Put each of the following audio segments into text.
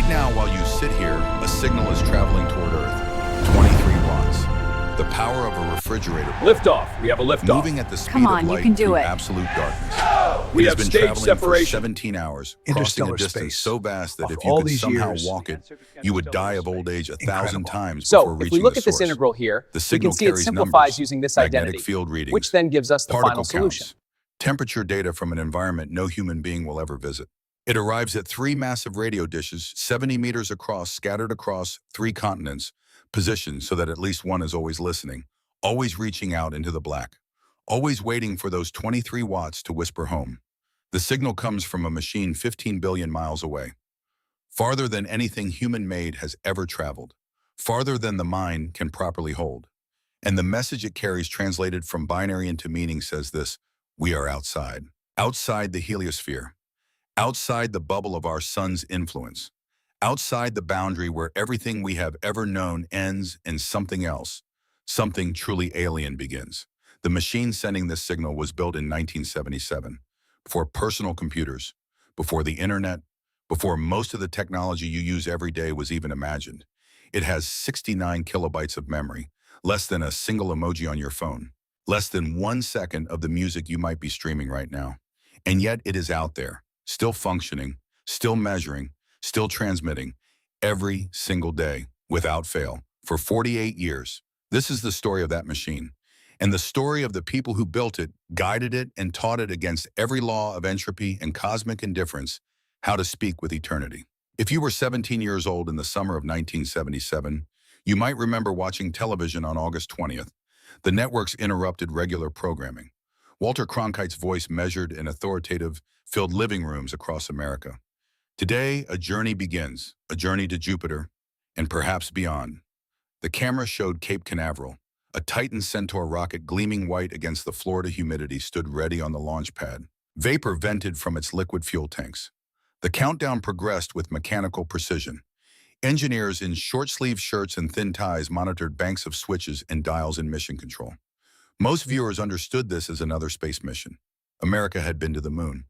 now, while you sit here, a signal is traveling toward Earth. 23 watts. The power of a refrigerator. Liftoff. We have a liftoff. Moving at the speed Come on, of you light can do through it. absolute darkness. We It has have been stage traveling for separation. 17 hours, crossing a Interstellar distance space. so vast that After if you all could these somehow years. walk it, you would die of old age 1,000 Incredible. times So, before if reaching we look the at this source. integral here, The we signal can see it carries simplifies numbers, using this magnetic identity, field readings, which then gives us the particle final solution. counts, temperature data from an environment no human being will ever visit. It arrives at 3 massive radio dishes, 70 meters across, scattered across 3 continents, positioned so that at least one is always listening, always reaching out into the black, always waiting for those 23 watts to whisper home. The signal comes from a machine 15 billion miles away, farther than anything human-made has ever traveled, farther than the mind can properly hold. And the message it carries, translated from binary into meaning, says this: we are outside. Outside the heliosphere. Outside the bubble of our sun's influence. Outside the boundary where everything we have ever known ends and something else, something truly alien, begins. The machine sending this signal was built in 1977, before personal computers, before the internet, before most of the technology you use every day was even imagined. It has 69 kilobytes of memory, less than a single emoji on your phone, less than 1 second of the music you might be streaming right now. And yet it is out there, still functioning, still measuring, still transmitting, every single day, without fail, for 48 years. This is the story of that machine, and the story of the people who built it, guided it, and taught it against every law of entropy and cosmic indifference how to speak with eternity. If you were 17 years old in the summer of 1977, you might remember watching television on August 20th. The networks interrupted regular programming. Walter Cronkite's voice measured and authoritative filled living rooms across America. Today, a journey begins, a journey to Jupiter, and perhaps beyond. The camera showed Cape Canaveral. A Titan Centaur rocket gleaming white against the Florida humidity stood ready on the launch pad. Vapor vented from its liquid fuel tanks. The countdown progressed with mechanical precision. Engineers in short-sleeved shirts and thin ties monitored banks of switches and dials in mission control. Most viewers understood this as another space mission. America had been to the moon.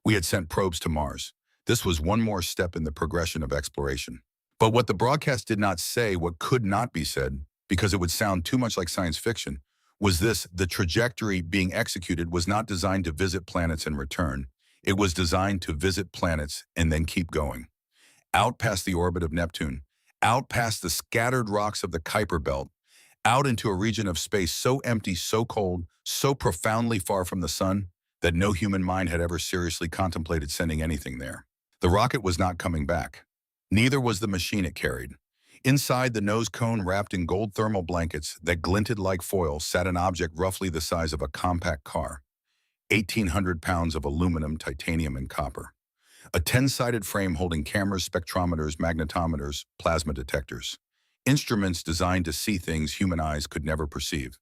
We had sent probes to Mars. This was one more step in the progression of exploration. But what the broadcast did not say, what could not be said, because it would sound too much like science fiction, was this: the trajectory being executed was not designed to visit planets and return. It was designed to visit planets and then keep going. Out past the orbit of Neptune, out past the scattered rocks of the Kuiper Belt, out into a region of space so empty, so cold, so profoundly far from the sun that no human mind had ever seriously contemplated sending anything there. The rocket was not coming back. Neither was the machine it carried. Inside the nose cone, wrapped in gold thermal blankets that glinted like foil, sat an object roughly the size of a compact car. 1,800 pounds of aluminum, titanium, and copper. A 10-sided frame holding cameras, spectrometers, magnetometers, plasma detectors. Instruments designed to see things human eyes could never perceive,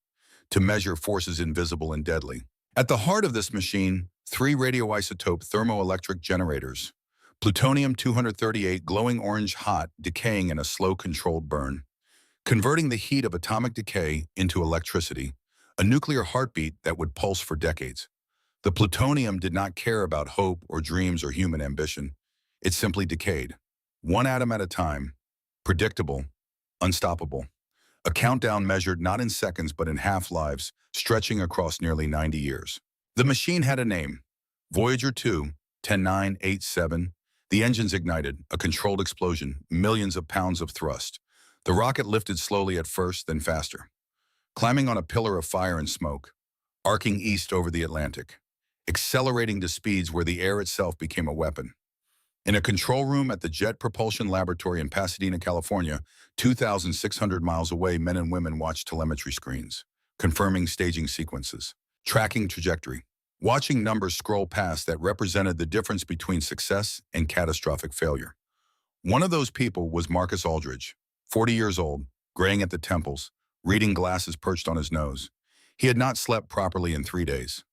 to measure forces invisible and deadly. At the heart of this machine, 3 radioisotope thermoelectric generators. Plutonium-238, glowing orange hot, decaying in a slow controlled burn, converting the heat of atomic decay into electricity, a nuclear heartbeat that would pulse for decades. The plutonium did not care about hope or dreams or human ambition. It simply decayed, one atom at a time, predictable, unstoppable. A countdown measured not in seconds but in half-lives, stretching across nearly 90 years. The machine had a name: Voyager 2, 10987. The engines ignited, a controlled explosion, millions of pounds of thrust. The rocket lifted slowly at first, then faster, climbing on a pillar of fire and smoke, arcing east over the Atlantic, accelerating to speeds where the air itself became a weapon. In a control room at the Jet Propulsion Laboratory in Pasadena, California, 2,600 miles away, men and women watched telemetry screens, confirming staging sequences, tracking trajectory, watching numbers scroll past that represented the difference between success and catastrophic failure. One of those people was Marcus Aldridge, 40 years old, graying at the temples, reading glasses perched on his nose. He had not slept properly in 3 days.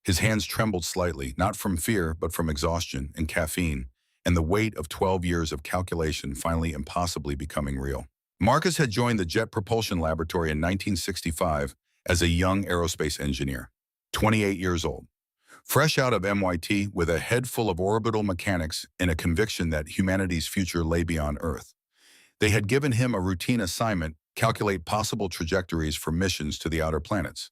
His hands trembled slightly, not from fear, but from exhaustion and caffeine, and the weight of 12 years of calculation finally impossibly becoming real. Marcus had joined the Jet Propulsion Laboratory in 1965 as a young aerospace engineer, 28 years old. Fresh out of MIT with a head full of orbital mechanics and a conviction that humanity's future lay beyond Earth. They had given him a routine assignment: calculate possible trajectories for missions to the outer planets.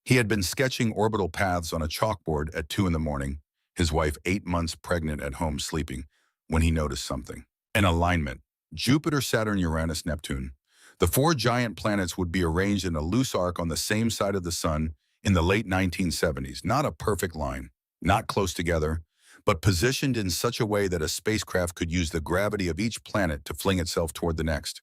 He had been sketching orbital paths on a chalkboard at 2 in the morning, his wife 8 months pregnant at home sleeping, when he noticed something. An alignment. Jupiter, Saturn, Uranus, Neptune. The four giant planets would be arranged in a loose arc on the same side of the Sun in the late 1970s. Not a perfect line, not close together, but positioned in such a way that a spacecraft could use the gravity of each planet to fling itself toward the next.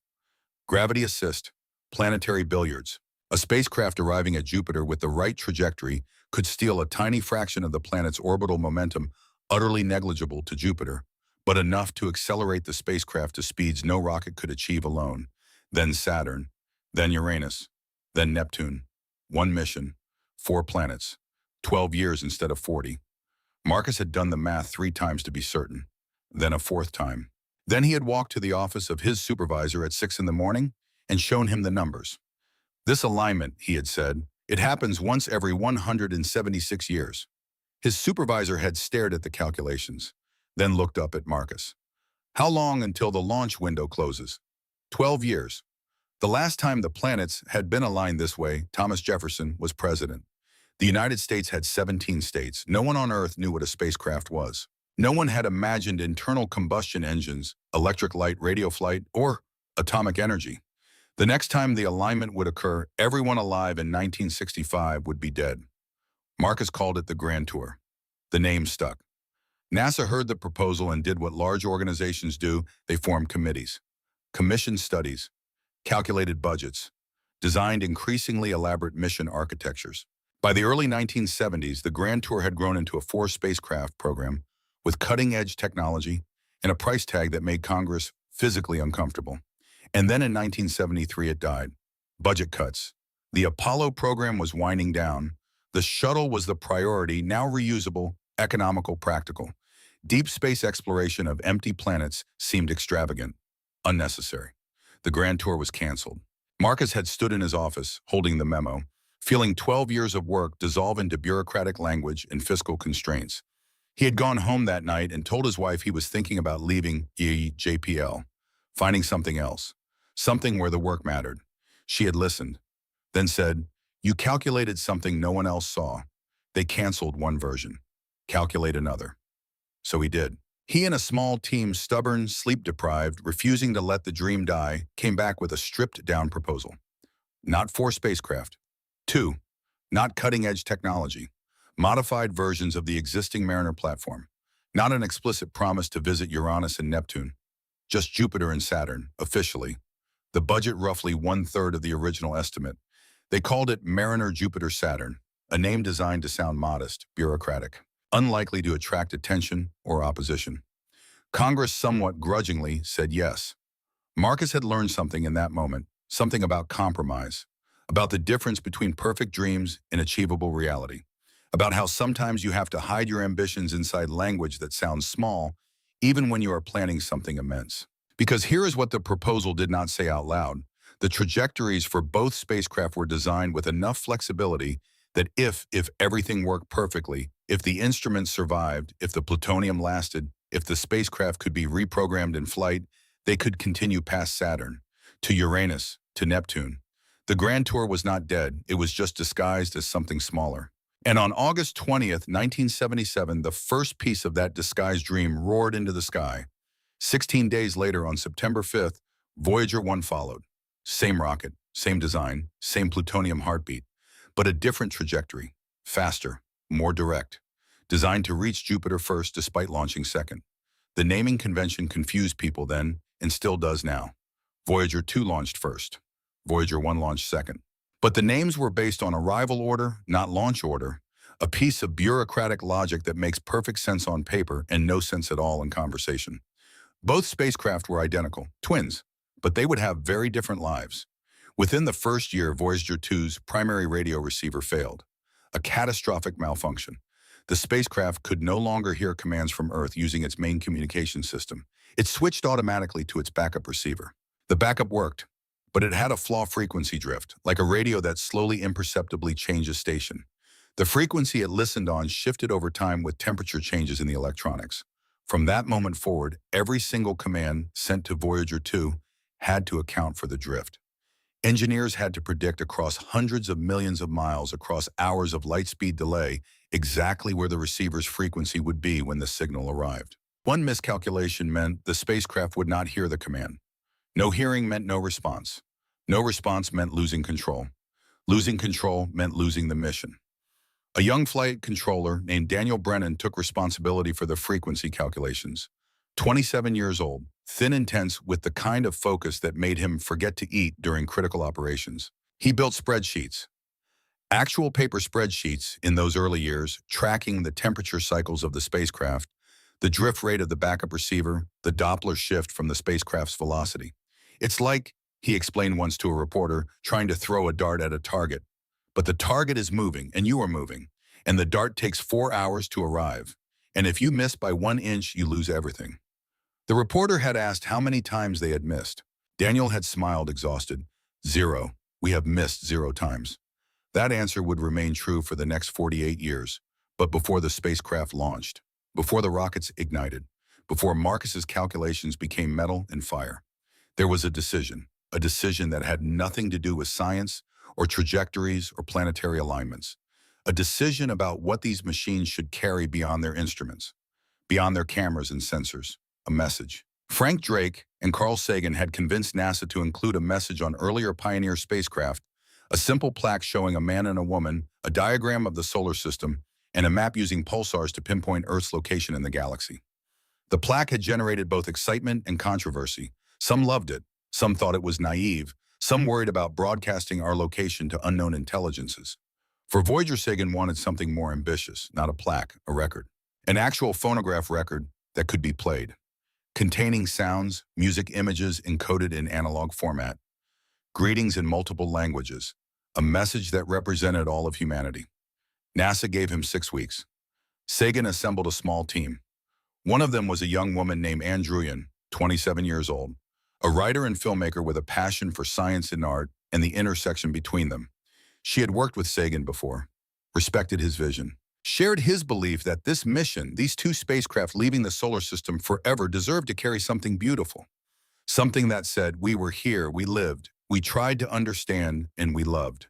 Gravity assist, planetary billiards. A spacecraft arriving at Jupiter with the right trajectory could steal a tiny fraction of the planet's orbital momentum, utterly negligible to Jupiter, but enough to accelerate the spacecraft to speeds no rocket could achieve alone. Then Saturn, then Uranus, then Neptune. One mission, 4 planets, 12 years instead of 40. Marcus had done the math 3 times to be certain, then a 4th time. Then he had walked to the office of his supervisor at 6 in the morning and shown him the numbers. This alignment, he had said, it happens once every 176 years. His supervisor had stared at the calculations, then looked up at Marcus. How long until the launch window closes? 12 years. The last time the planets had been aligned this way, Thomas Jefferson was president. The United States had 17 states. No one on Earth knew what a spacecraft was. No one had imagined internal combustion engines, electric light, radio flight, or atomic energy. The next time the alignment would occur, everyone alive in 1965 would be dead. Marcus called it the Grand Tour. The name stuck. NASA heard the proposal and did what large organizations do: they formed committees, commissioned studies, calculated budgets, designed increasingly elaborate mission architectures. By the early 1970s, the Grand Tour had grown into a 4-spacecraft program with cutting-edge technology and a price tag that made Congress physically uncomfortable. And then in 1973, it died. Budget cuts. The Apollo program was winding down. The shuttle was the priority, now reusable, economical, practical. Deep space exploration of empty planets seemed extravagant, unnecessary. The Grand Tour was canceled. Marcus had stood in his office, holding the memo, feeling 12 years of work dissolve into bureaucratic language and fiscal constraints. He had gone home that night and told his wife he was thinking about leaving JPL, finding something else. Something where the work mattered. She had listened, then said, "You calculated something no one else saw." They canceled one version. Calculate another. So he did. He and a small team, stubborn, sleep-deprived, refusing to let the dream die, came back with a stripped-down proposal. Not 4 spacecraft. 2. Not cutting-edge technology. Modified versions of the existing Mariner platform. Not an explicit promise to visit Uranus and Neptune. Just Jupiter and Saturn, officially. The budget roughly 1/3 of the original estimate. They called it Mariner Jupiter Saturn, a name designed to sound modest, bureaucratic, unlikely to attract attention or opposition. Congress somewhat grudgingly said yes. Marcus had learned something in that moment, something about compromise, about the difference between perfect dreams and achievable reality, about how sometimes you have to hide your ambitions inside language that sounds small, even when you are planning something immense. Because here is what the proposal did not say out loud. The trajectories for both spacecraft were designed with enough flexibility that if everything worked perfectly, if the instruments survived, if the plutonium lasted, if the spacecraft could be reprogrammed in flight, they could continue past Saturn, to Uranus, to Neptune. The Grand Tour was not dead, it was just disguised as something smaller. And on August 20th, 1977, the first piece of that disguised dream roared into the sky. 16 days later, on September 5th, Voyager 1 followed. Same rocket, same design, same plutonium heartbeat, but a different trajectory, faster, more direct, designed to reach Jupiter first despite launching second. The naming convention confused people then, and still does now. Voyager 2 launched first. Voyager 1 launched second. But the names were based on arrival order, not launch order, a piece of bureaucratic logic that makes perfect sense on paper and no sense at all in conversation. Both spacecraft were identical, twins, but they would have very different lives. Within the first year, Voyager 2's primary radio receiver failed, a catastrophic malfunction. The spacecraft could no longer hear commands from Earth using its main communication system. It switched automatically to its backup receiver. The backup worked, but it had a flaw: frequency drift, like a radio that slowly, imperceptibly changes station. The frequency it listened on shifted over time with temperature changes in the electronics. From that moment forward, every single command sent to Voyager 2 had to account for the drift. Engineers had to predict across hundreds of millions of miles, across hours of light-speed delay, exactly where the receiver's frequency would be when the signal arrived. One miscalculation meant the spacecraft would not hear the command. No hearing meant no response. No response meant losing control. Losing control meant losing the mission. A young flight controller named Daniel Brennan took responsibility for the frequency calculations. 27 years old, thin and tense with the kind of focus that made him forget to eat during critical operations. He built spreadsheets, actual paper spreadsheets in those early years, tracking the temperature cycles of the spacecraft, the drift rate of the backup receiver, the Doppler shift from the spacecraft's velocity. It's like, he explained once to a reporter, trying to throw a dart at a target. But the target is moving, and you are moving, and the dart takes 4 hours to arrive. And if you miss by 1 inch, you lose everything. The reporter had asked how many times they had missed. Daniel had smiled, exhausted. 0. We have missed 0 times. That answer would remain true for the next 48 years, but before the spacecraft launched, before the rockets ignited, before Marcus's calculations became metal and fire, there was a decision that had nothing to do with science or trajectories or planetary alignments, a decision about what these machines should carry beyond their instruments, beyond their cameras and sensors, a message. Frank Drake and Carl Sagan had convinced NASA to include a message on earlier Pioneer spacecraft, a simple plaque showing a man and a woman, a diagram of the solar system, and a map using pulsars to pinpoint Earth's location in the galaxy. The plaque had generated both excitement and controversy. Some loved it, some thought it was naive, some worried about broadcasting our location to unknown intelligences. For Voyager, Sagan wanted something more ambitious, not a plaque, a record. An actual phonograph record that could be played, containing sounds, music, images encoded in analog format, greetings in multiple languages, a message that represented all of humanity. NASA gave him 6 weeks. Sagan assembled a small team. One of them was a young woman named Ann Druyan, 27 years old, a writer and filmmaker with a passion for science and art and the intersection between them. She had worked with Sagan before, respected his vision, shared his belief that this mission, these 2 spacecraft leaving the solar system forever, deserved to carry something beautiful. Something that said, we were here, we lived, we tried to understand, and we loved.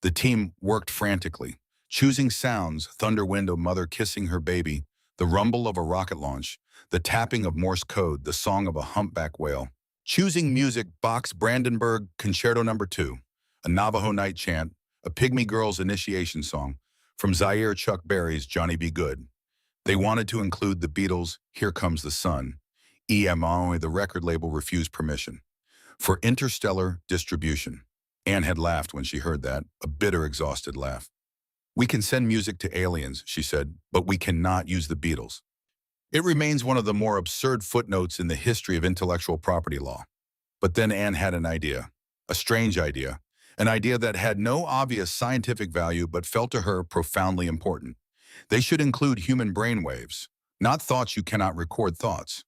The team worked frantically, choosing sounds, thunder wind of mother kissing her baby, the rumble of a rocket launch, the tapping of Morse code, the song of a humpback whale. Choosing music, Bach's Brandenburg Concerto No. 2, a Navajo night chant, a Pygmy Girl's initiation song, from Zaire Chuck Berry's Johnny Be Good. They wanted to include the Beatles' Here Comes the Sun. EMI, the record label, refused permission. For interstellar distribution. Anne had laughed when she heard that, a bitter, exhausted laugh. We can send music to aliens, she said, but we cannot use the Beatles. It remains one of the more absurd footnotes in the history of intellectual property law. But then Anne had an idea, a strange idea, an idea that had no obvious scientific value but felt to her profoundly important. They should include human brain waves, not thoughts you cannot record thoughts,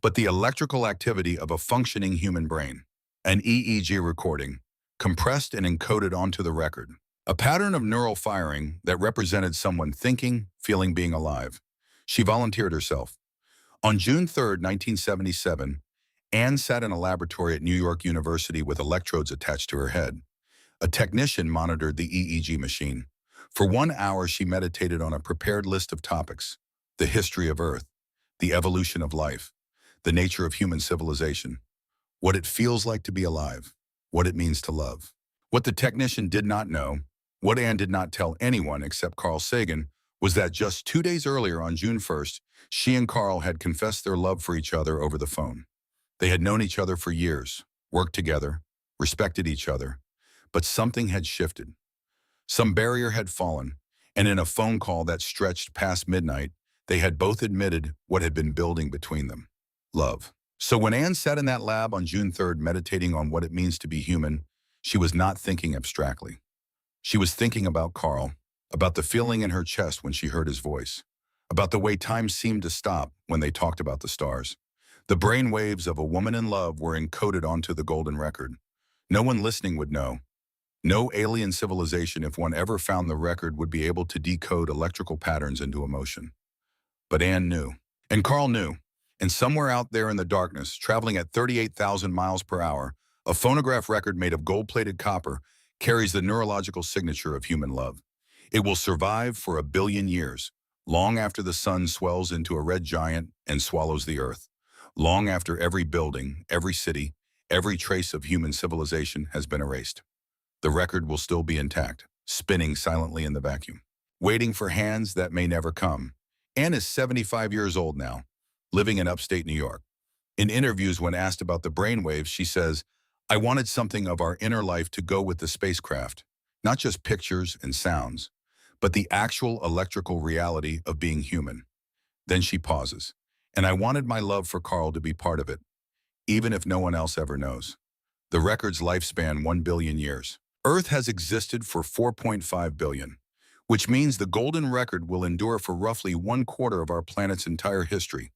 but the electrical activity of a functioning human brain, an EEG recording, compressed and encoded onto the record, a pattern of neural firing that represented someone thinking, feeling, being alive. She volunteered herself. On June 3, 1977, Anne sat in a laboratory at New York University with electrodes attached to her head. A technician monitored the EEG machine. For 1 hour, she meditated on a prepared list of topics: the history of Earth, the evolution of life, the nature of human civilization, what it feels like to be alive, what it means to love. What the technician did not know, what Anne did not tell anyone except Carl Sagan, was that just 2 days earlier, on June 1st, she and Carl had confessed their love for each other over the phone. They had known each other for years, worked together, respected each other, but something had shifted. Some barrier had fallen, and in a phone call that stretched past midnight, they had both admitted what had been building between them: love. So when Anne sat in that lab on June 3rd meditating on what it means to be human, she was not thinking abstractly. She was thinking about Carl, about the feeling in her chest when she heard his voice, about the way time seemed to stop when they talked about the stars. The brain waves of a woman in love were encoded onto the golden record. No one listening would know. No alien civilization, if one ever found the record, would be able to decode electrical patterns into emotion. But Anne knew. And Carl knew. And somewhere out there in the darkness, traveling at 38,000 miles per hour, a phonograph record made of gold-plated copper carries the neurological signature of human love. It will survive for 1 billion years, long after the sun swells into a red giant and swallows the earth, long after every building, every city, every trace of human civilization has been erased. The record will still be intact, spinning silently in the vacuum, waiting for hands that may never come. Anne is 75 years old now, living in upstate New York. In interviews, when asked about the brainwaves, she says, "I wanted something of our inner life to go with the spacecraft, not just pictures and sounds, but the actual electrical reality of being human." Then she pauses. "And I wanted my love for Carl to be part of it, even if no one else ever knows." The record's lifespan, 1 billion years. Earth has existed for 4.5 billion, which means the golden record will endure for roughly 1/4 of our planet's entire history.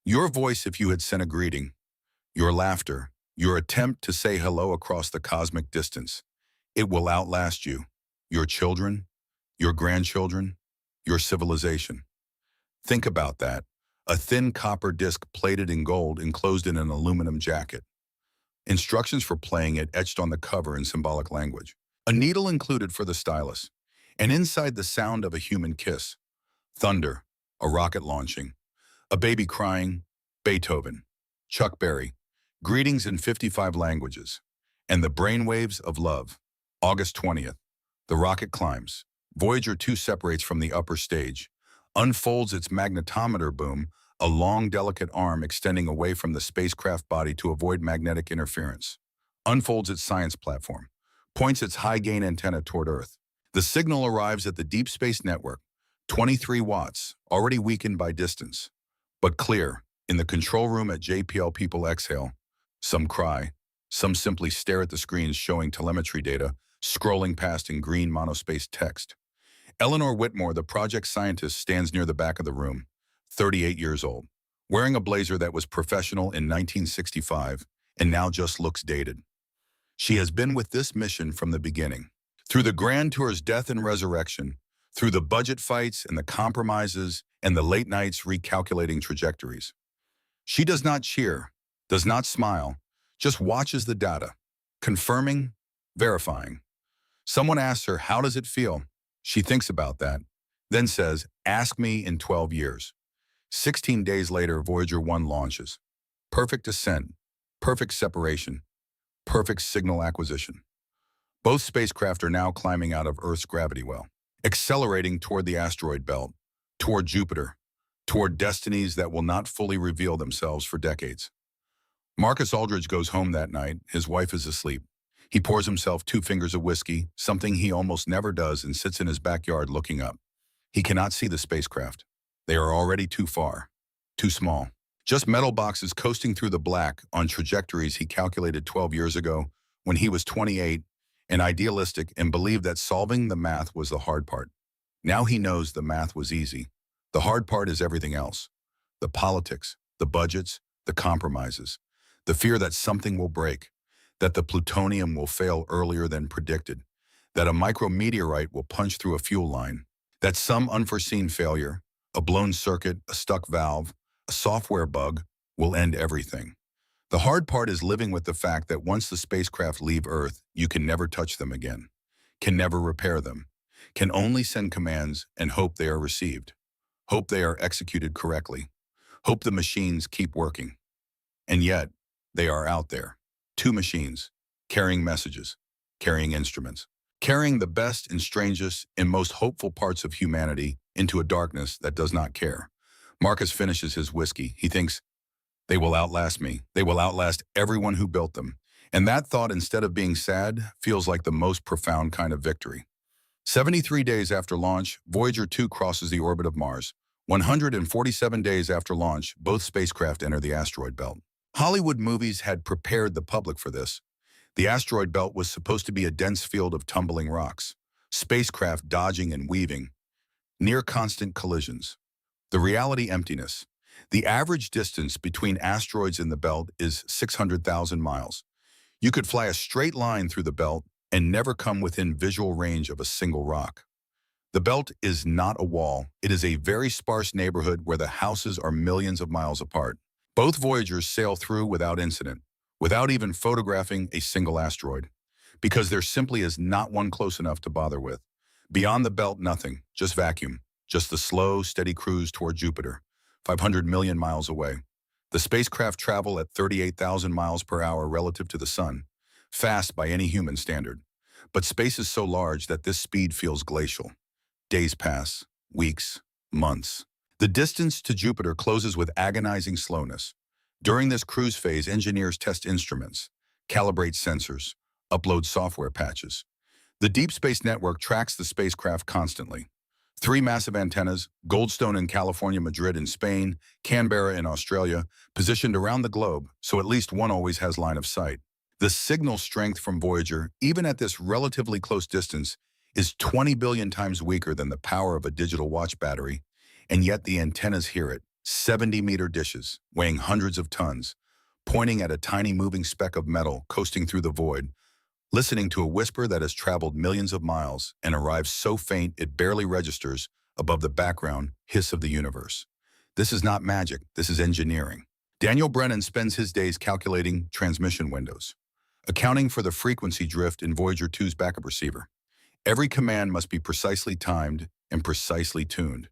Your voice if you had sent a greeting, your laughter, your attempt to say hello across the cosmic distance. It will outlast you, your children, your grandchildren, your civilization. Think about that. A thin copper disc plated in gold enclosed in an aluminum jacket. Instructions for playing it etched on the cover in symbolic language. A needle included for the stylus. And inside, the sound of a human kiss. Thunder, a rocket launching. A baby crying, Beethoven, Chuck Berry, greetings in 55 languages, and the brainwaves of love. August 20th, the rocket climbs. Voyager 2 separates from the upper stage, unfolds its magnetometer boom, a long, delicate arm extending away from the spacecraft body to avoid magnetic interference, unfolds its science platform, points its high-gain antenna toward Earth. The signal arrives at the Deep Space Network, 23 watts, already weakened by distance. But clear, in the control room at JPL, people exhale. Some cry. Some simply stare at the screens showing telemetry data, scrolling past in green monospace text. Eleanor Whitmore, the project scientist, stands near the back of the room, 38 years old, wearing a blazer that was professional in 1965 and now just looks dated. She has been with this mission from the beginning. Through the Grand Tour's death and resurrection, through the budget fights and the compromises and the late nights recalculating trajectories. She does not cheer, does not smile, just watches the data, confirming, verifying. Someone asks her, "How does it feel?" She thinks about that, then says, "Ask me in 12 years. 16 days later, Voyager 1 launches. Perfect descent, perfect separation, perfect signal acquisition. Both spacecraft are now climbing out of Earth's gravity well, accelerating toward the asteroid belt, toward Jupiter, toward destinies that will not fully reveal themselves for decades. Marcus Aldridge goes home that night. His wife is asleep. He pours himself 2 fingers of whiskey, something he almost never does, and sits in his backyard looking up. He cannot see the spacecraft. They are already too far, too small. Just metal boxes coasting through the black on trajectories he calculated 12 years ago when he was 28 and idealistic and believed that solving the math was the hard part. Now he knows the math was easy. The hard part is everything else. The politics, the budgets, the compromises, the fear that something will break, that the plutonium will fail earlier than predicted, that a micrometeorite will punch through a fuel line, that some unforeseen failure, a blown circuit, a stuck valve, a software bug, will end everything. The hard part is living with the fact that once the spacecraft leave Earth, you can never touch them again, can never repair them, can only send commands and hope they are received, hope they are executed correctly, hope the machines keep working. And yet, they are out there. 2 machines, carrying messages, carrying instruments, carrying the best and strangest and most hopeful parts of humanity into a darkness that does not care. Marcus finishes his whiskey. He thinks, "They will outlast me. They will outlast everyone who built them." And that thought, instead of being sad, feels like the most profound kind of victory. 73 days after launch, Voyager 2 crosses the orbit of Mars. 147 days after launch, both spacecraft enter the asteroid belt. Hollywood movies had prepared the public for this. The asteroid belt was supposed to be a dense field of tumbling rocks, spacecraft dodging and weaving, near constant collisions. The reality, emptiness. The average distance between asteroids in the belt is 600,000 miles. You could fly a straight line through the belt, and never come within visual range of a single rock. The belt is not a wall. It is a very sparse neighborhood where the houses are millions of miles apart. Both Voyagers sail through without incident, without even photographing a single asteroid, because there simply is not one close enough to bother with. Beyond the belt, nothing, just vacuum, just the slow, steady cruise toward Jupiter, 500 million miles away. The spacecraft travel at 38,000 miles per hour relative to the sun, fast by any human standard. But space is so large that this speed feels glacial. Days pass, weeks, months. The distance to Jupiter closes with agonizing slowness. During this cruise phase, engineers test instruments, calibrate sensors, upload software patches. The Deep Space Network tracks the spacecraft constantly. 3 massive antennas, Goldstone in California, Madrid in Spain, Canberra in Australia, positioned around the globe, so at least one always has line of sight. The signal strength from Voyager, even at this relatively close distance, is 20 billion times weaker than the power of a digital watch battery, and yet the antennas hear it. 70-meter dishes, weighing hundreds of tons, pointing at a tiny moving speck of metal coasting through the void, listening to a whisper that has traveled millions of miles and arrives so faint it barely registers above the background hiss of the universe. This is not magic, this is engineering. Daniel Brennan spends his days calculating transmission windows, accounting for the frequency drift in Voyager 2's backup receiver. Every command must be precisely timed and precisely tuned.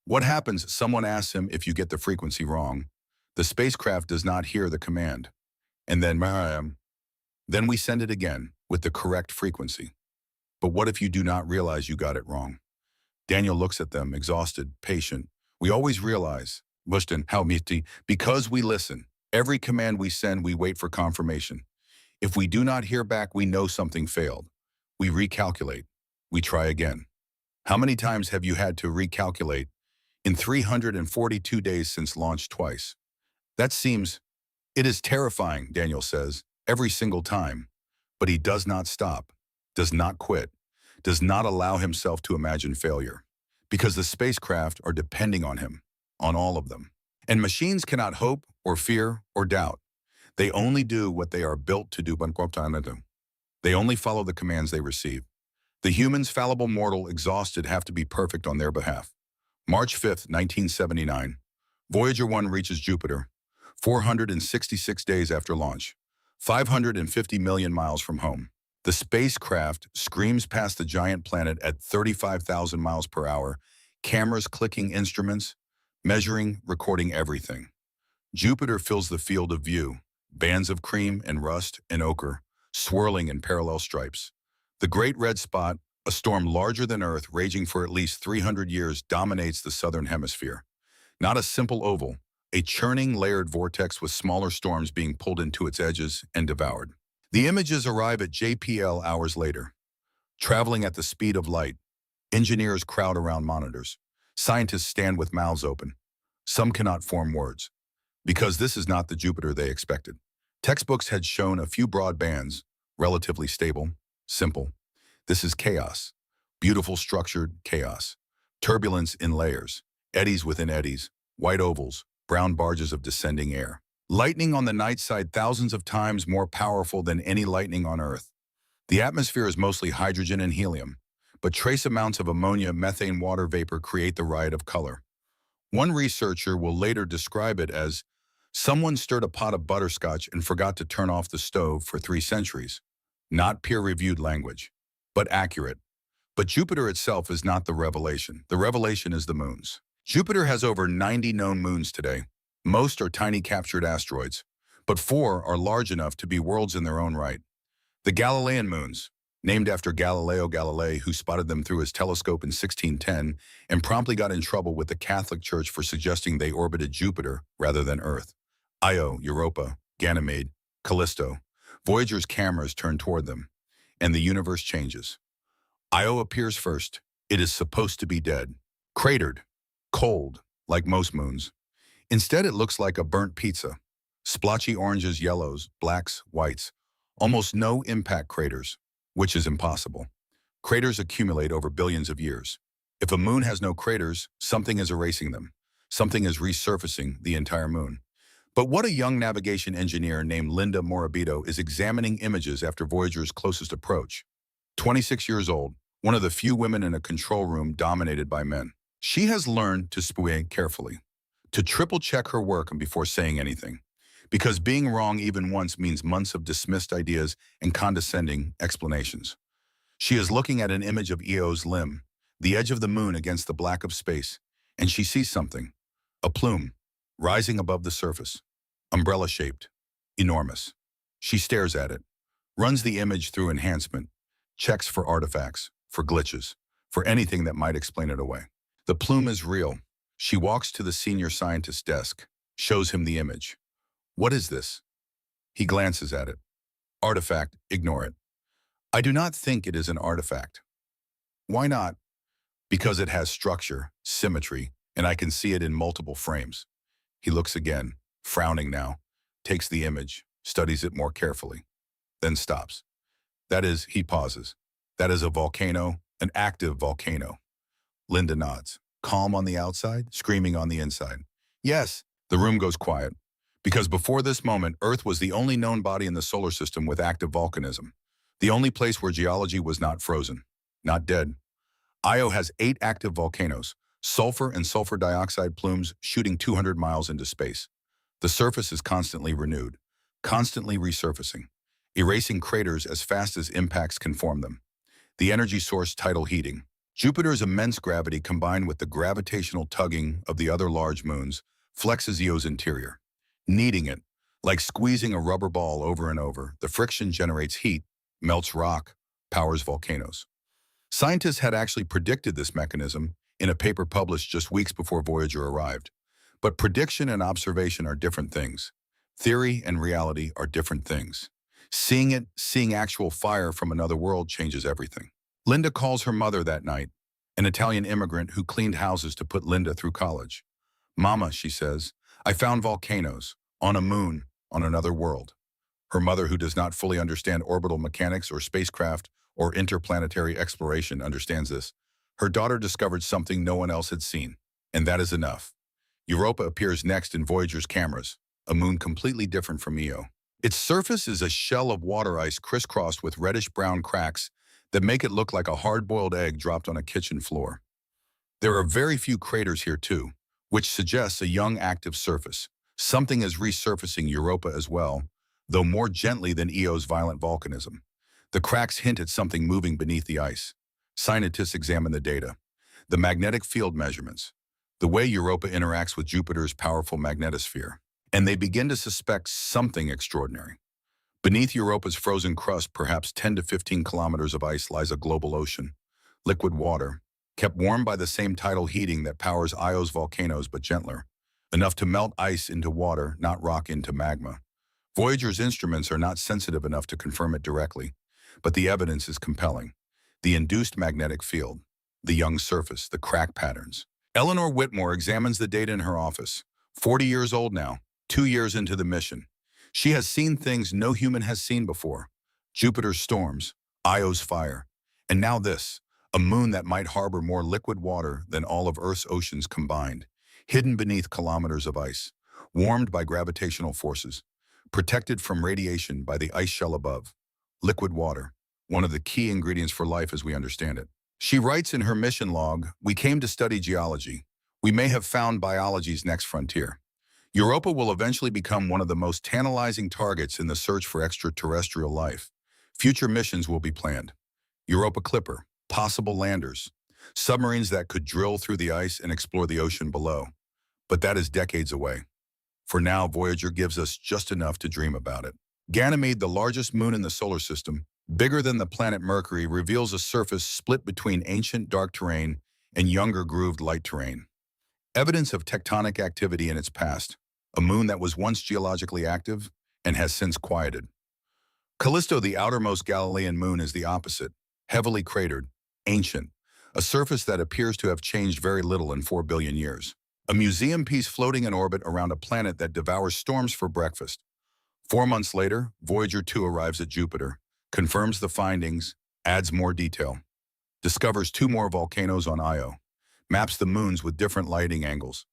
What happens? Someone asks him if you get the frequency wrong. The spacecraft does not hear the command. And then we send it again with the correct frequency. But what if you do not realize you got it wrong? Daniel looks at them, exhausted, patient. We always realize, because we listen. Every command we send, we wait for confirmation. If we do not hear back, we know something failed. We recalculate. We try again. How many times have you had to recalculate? In 342 days since launch twice. It is terrifying, Daniel says, every single time. But he does not stop, does not quit, does not allow himself to imagine failure. Because the spacecraft are depending on him, on all of them. And machines cannot hope or fear or doubt. They only do what they are built to do. They only follow the commands they receive. The humans, fallible, mortal, exhausted, have to be perfect on their behalf. March 5th, 1979. Voyager 1 reaches Jupiter, 466 days after launch, 550 million miles from home. The spacecraft screams past the giant planet at 35,000 miles per hour, cameras clicking instruments, measuring, recording everything. Jupiter fills the field of view, bands of cream and rust and ochre, swirling in parallel stripes. The Great Red Spot, a storm larger than Earth, raging for at least 300 years, dominates the southern hemisphere. Not a simple oval, a churning, layered vortex with smaller storms being pulled into its edges and devoured. The images arrive at JPL hours later. Traveling at the speed of light, engineers crowd around monitors. Scientists stand with mouths open. Some cannot form words, because this is not the Jupiter they expected. Textbooks had shown a few broad bands, relatively stable, simple. This is chaos, beautiful structured chaos, turbulence in layers, eddies within eddies, white ovals, brown barges of descending air. Lightning on the night side thousands of times more powerful than any lightning on Earth. The atmosphere is mostly hydrogen and helium, but trace amounts of ammonia, methane, water vapor create the riot of color. One researcher will later describe it as, someone stirred a pot of butterscotch and forgot to turn off the stove for 3 centuries. Not peer-reviewed language, but accurate. But Jupiter itself is not the revelation. The revelation is the moons. Jupiter has over 90 known moons today. Most are tiny captured asteroids, but 4 are large enough to be worlds in their own right. The Galilean moons, named after Galileo Galilei, who spotted them through his telescope in 1610 and promptly got in trouble with the Catholic Church for suggesting they orbited Jupiter rather than Earth. Io, Europa, Ganymede, Callisto. Voyager's cameras turn toward them, and the universe changes. Io appears first. It is supposed to be dead, cratered, cold, like most moons. Instead, it looks like a burnt pizza. Splotchy oranges, yellows, blacks, whites. Almost no impact craters, which is impossible. Craters accumulate over billions of years. If a moon has no craters, something is erasing them. Something is resurfacing the entire moon. But what a young navigation engineer named Linda Morabito is examining images after Voyager's closest approach. 26 years old, one of the few women in a control room dominated by men. She has learned to spy carefully, to triple-check her work before saying anything, because being wrong even once means months of dismissed ideas and condescending explanations. She is looking at an image of Eo's limb, the edge of the moon against the black of space, and she sees something, a plume, rising above the surface, umbrella-shaped, enormous. She stares at it, runs the image through enhancement, checks for artifacts, for glitches, for anything that might explain it away. The plume is real. She walks to the senior scientist's desk, shows him the image. What is this? He glances at it. Artifact, ignore it. I do not think it is an artifact. Why not? Because it has structure, symmetry, and I can see it in multiple frames. He looks again, frowning now, takes the image, studies it more carefully, then stops. That is, he pauses. That is a volcano, an active volcano. Linda nods. Calm on the outside, screaming on the inside. Yes, the room goes quiet. Because before this moment, Earth was the only known body in the solar system with active volcanism. The only place where geology was not frozen, not dead. Io has 8 active volcanoes, sulfur and sulfur dioxide plumes shooting 200 miles into space. The surface is constantly renewed, constantly resurfacing, erasing craters as fast as impacts can form them. The energy source, tidal heating. Jupiter's immense gravity combined with the gravitational tugging of the other large moons flexes Io's interior, kneading it, like squeezing a rubber ball over and over. The friction generates heat, melts rock, powers volcanoes. Scientists had actually predicted this mechanism in a paper published just weeks before Voyager arrived. But prediction and observation are different things. Theory and reality are different things. Seeing actual fire from another world changes everything. Linda calls her mother that night, an Italian immigrant who cleaned houses to put Linda through college. Mama, she says, I found volcanoes, on a moon, on another world. Her mother, who does not fully understand orbital mechanics or spacecraft or interplanetary exploration, understands this. Her daughter discovered something no one else had seen, and that is enough. Europa appears next in Voyager's cameras, a moon completely different from Io. Its surface is a shell of water ice crisscrossed with reddish-brown cracks that make it look like a hard-boiled egg dropped on a kitchen floor. There are very few craters here too, which suggests a young active surface. Something is resurfacing Europa as well, though more gently than Io's violent volcanism. The cracks hint at something moving beneath the ice. Scientists examine the data, the magnetic field measurements, the way Europa interacts with Jupiter's powerful magnetosphere, and they begin to suspect something extraordinary. Beneath Europa's frozen crust, perhaps 10 to 15 kilometers of ice, lies a global ocean, liquid water, kept warm by the same tidal heating that powers Io's volcanoes but gentler, enough to melt ice into water, not rock into magma. Voyager's instruments are not sensitive enough to confirm it directly, but the evidence is compelling. The induced magnetic field, the young surface, the crack patterns. Eleanor Whitmore examines the data in her office, 40 years old now, 2 years into the mission. She has seen things no human has seen before. Jupiter's storms, Io's fire, and now this, a moon that might harbor more liquid water than all of Earth's oceans combined, hidden beneath kilometers of ice, warmed by gravitational forces, protected from radiation by the ice shell above. Liquid water, one of the key ingredients for life as we understand it. She writes in her mission log, "We came to study geology. We may have found biology's next frontier. Europa will eventually become one of the most tantalizing targets in the search for extraterrestrial life. Future missions will be planned. Europa Clipper, possible landers, submarines that could drill through the ice and explore the ocean below. But that is decades away. For now, Voyager gives us just enough to dream about it." Ganymede, the largest moon in the solar system, bigger than the planet Mercury, reveals a surface split between ancient dark terrain and younger grooved light terrain. Evidence of tectonic activity in its past, a moon that was once geologically active and has since quieted. Callisto, the outermost Galilean moon, is the opposite, heavily cratered, ancient, a surface that appears to have changed very little in 4 billion years. A museum piece floating in orbit around a planet that devours storms for breakfast. 4 months later, Voyager 2 arrives at Jupiter, confirms the findings, adds more detail, discovers 2 more volcanoes on Io, maps the moons with different lighting angles.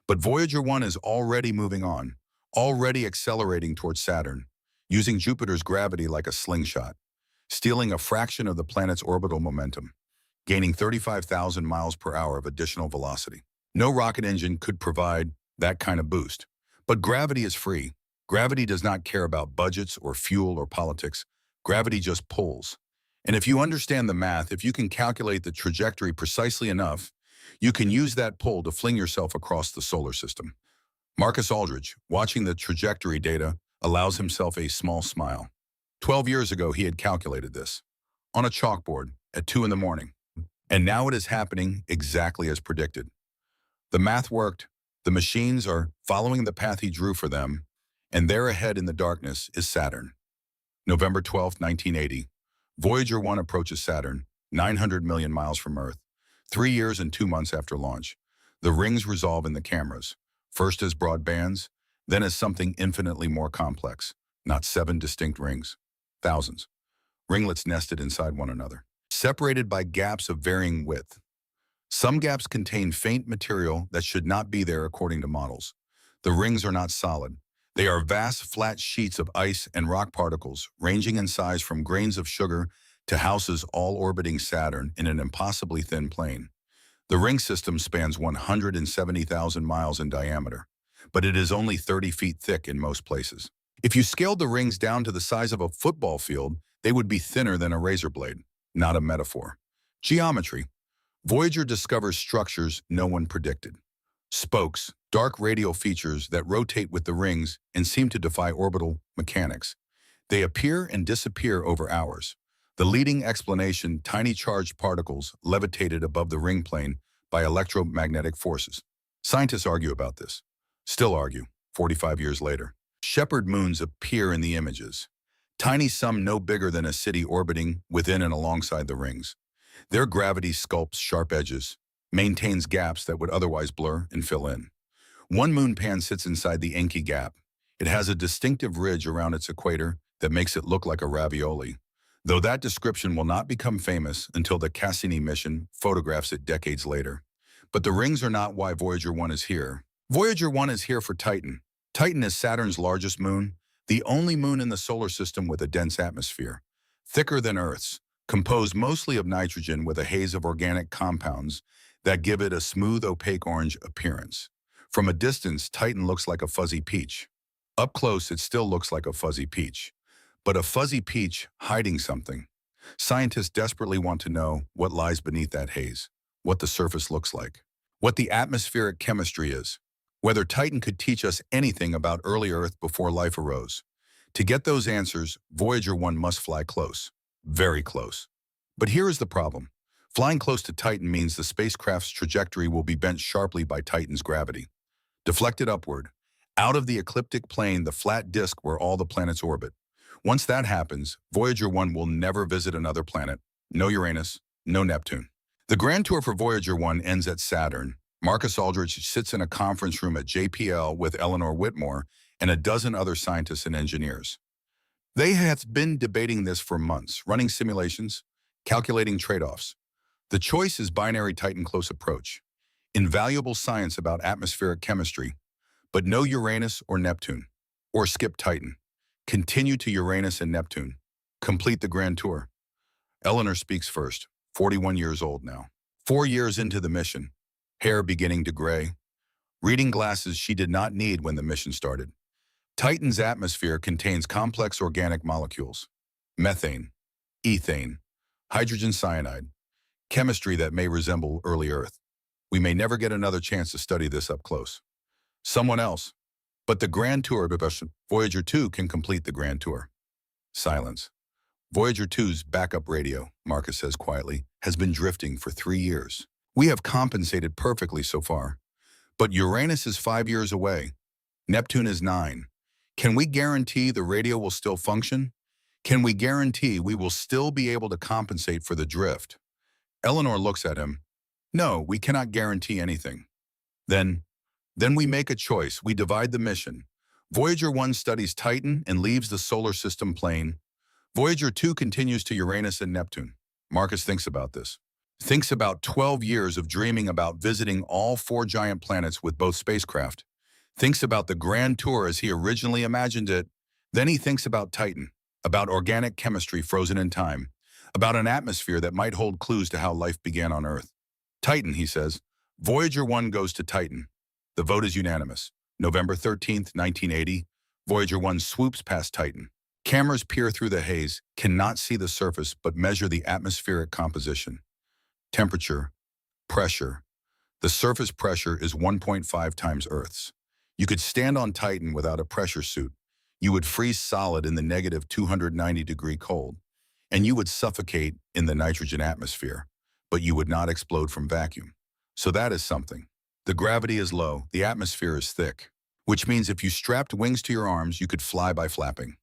But Voyager 1 is already moving on, already accelerating towards Saturn, using Jupiter's gravity like a slingshot. stealing a fraction of the planet's orbital momentum, gaining 35,000 miles per hour of additional velocity. No rocket engine could provide that kind of boost. But gravity is free. Gravity does not care about budgets or fuel or politics. Gravity just pulls. And if you understand the math, if you can calculate the trajectory precisely enough, you can use that pull to fling yourself across the solar system. Marcus Aldridge, watching the trajectory data, allows himself a small smile. 12 years ago, he had calculated this on a chalkboard at 2 in the morning. And now it is happening exactly as predicted. The math worked. The machines are following the path he drew for them, and there ahead in the darkness is Saturn. November 12, 1980. Voyager 1 approaches Saturn, 900 million miles from Earth, 3 years and 2 months after launch. The rings resolve in the cameras, first as broad bands, then as something infinitely more complex. Not 7 distinct rings, thousands. Ringlets nested inside one another, separated by gaps of varying width. Some gaps contain faint material that should not be there according to models. The rings are not solid. They are vast, flat sheets of ice and rock particles, ranging in size from grains of sugar to houses, all orbiting Saturn in an impossibly thin plane. The ring system spans 170,000 miles in diameter, but it is only 30 feet thick in most places. If you scaled the rings down to the size of a football field, they would be thinner than a razor blade, not a metaphor. Geometry. Voyager discovers structures no one predicted. Spokes, dark radial features that rotate with the rings and seem to defy orbital mechanics. They appear and disappear over hours. The leading explanation, tiny charged particles levitated above the ring plane by electromagnetic forces. Scientists argue about this. Still argue, 45 years later. Shepherd moons appear in the images. Tiny, some no bigger than a city orbiting within and alongside the rings. Their gravity sculpts sharp edges, maintains gaps that would otherwise blur and fill in. One moon pan sits inside the inky gap. It has a distinctive ridge around its equator that makes it look like a ravioli, though that description will not become famous until the Cassini mission photographs it decades later. But the rings are not why Voyager 1 is here. Voyager 1 is here for Titan. Titan is Saturn's largest moon, the only moon in the solar system with a dense atmosphere, thicker than Earth's, composed mostly of nitrogen with a haze of organic compounds that give it a smooth, opaque orange appearance. From a distance, Titan looks like a fuzzy peach. Up close, it still looks like a fuzzy peach, but a fuzzy peach hiding something. Scientists desperately want to know what lies beneath that haze, what the surface looks like, what the atmospheric chemistry is, whether Titan could teach us anything about early Earth before life arose. To get those answers, Voyager 1 must fly close, very close. But here is the problem. Flying close to Titan means the spacecraft's trajectory will be bent sharply by Titan's gravity. Deflected upward, out of the ecliptic plane, the flat disk where all the planets orbit. Once that happens, Voyager 1 will never visit another planet. No Uranus, no Neptune. The grand tour for Voyager 1 ends at Saturn. Marcus Aldridge sits in a conference room at JPL with Eleanor Whitmore and a dozen other scientists and engineers. They have been debating this for months, running simulations, calculating trade-offs. The choice is binary Titan close approach. Invaluable science about atmospheric chemistry, but no Uranus or Neptune. Or skip Titan. Continue to Uranus and Neptune. Complete the grand tour. Eleanor speaks first, 41 years old now. 4 years into the mission, hair beginning to gray. Reading glasses she did not need when the mission started. Titan's atmosphere contains complex organic molecules. Methane, ethane, hydrogen cyanide, chemistry that may resemble early Earth. We may never get another chance to study this up close. Someone else. But the grand tour of Voyager 2 can complete the grand tour. Silence. Voyager 2's backup radio, Marcus says quietly, has been drifting for 3 years. We have compensated perfectly so far. But Uranus is 5 years away. Neptune is 9. Can we guarantee the radio will still function? Can we guarantee we will still be able to compensate for the drift? Eleanor looks at him. No, we cannot guarantee anything. Then we make a choice. We divide the mission. Voyager 1 studies Titan and leaves the solar system plane. Voyager 2 continues to Uranus and Neptune. Marcus thinks about this. Thinks about 12 years of dreaming about visiting all 4 giant planets with both spacecraft. Thinks about the grand tour as he originally imagined it. Then he thinks about Titan. about organic chemistry frozen in time, about an atmosphere that might hold clues to how life began on Earth. Titan, he says. Voyager 1 goes to Titan. The vote is unanimous. November 13th, 1980, Voyager 1 swoops past Titan. Cameras peer through the haze, cannot see the surface but measure the atmospheric composition. Temperature, pressure. The surface pressure is 1.5 times Earth's. You could stand on Titan without a pressure suit. You would freeze solid in the negative 290-degree cold, and you would suffocate in the nitrogen atmosphere, but you would not explode from vacuum. So that is something. The gravity is low, the atmosphere is thick, which means if you strapped wings to your arms, you could fly by flapping.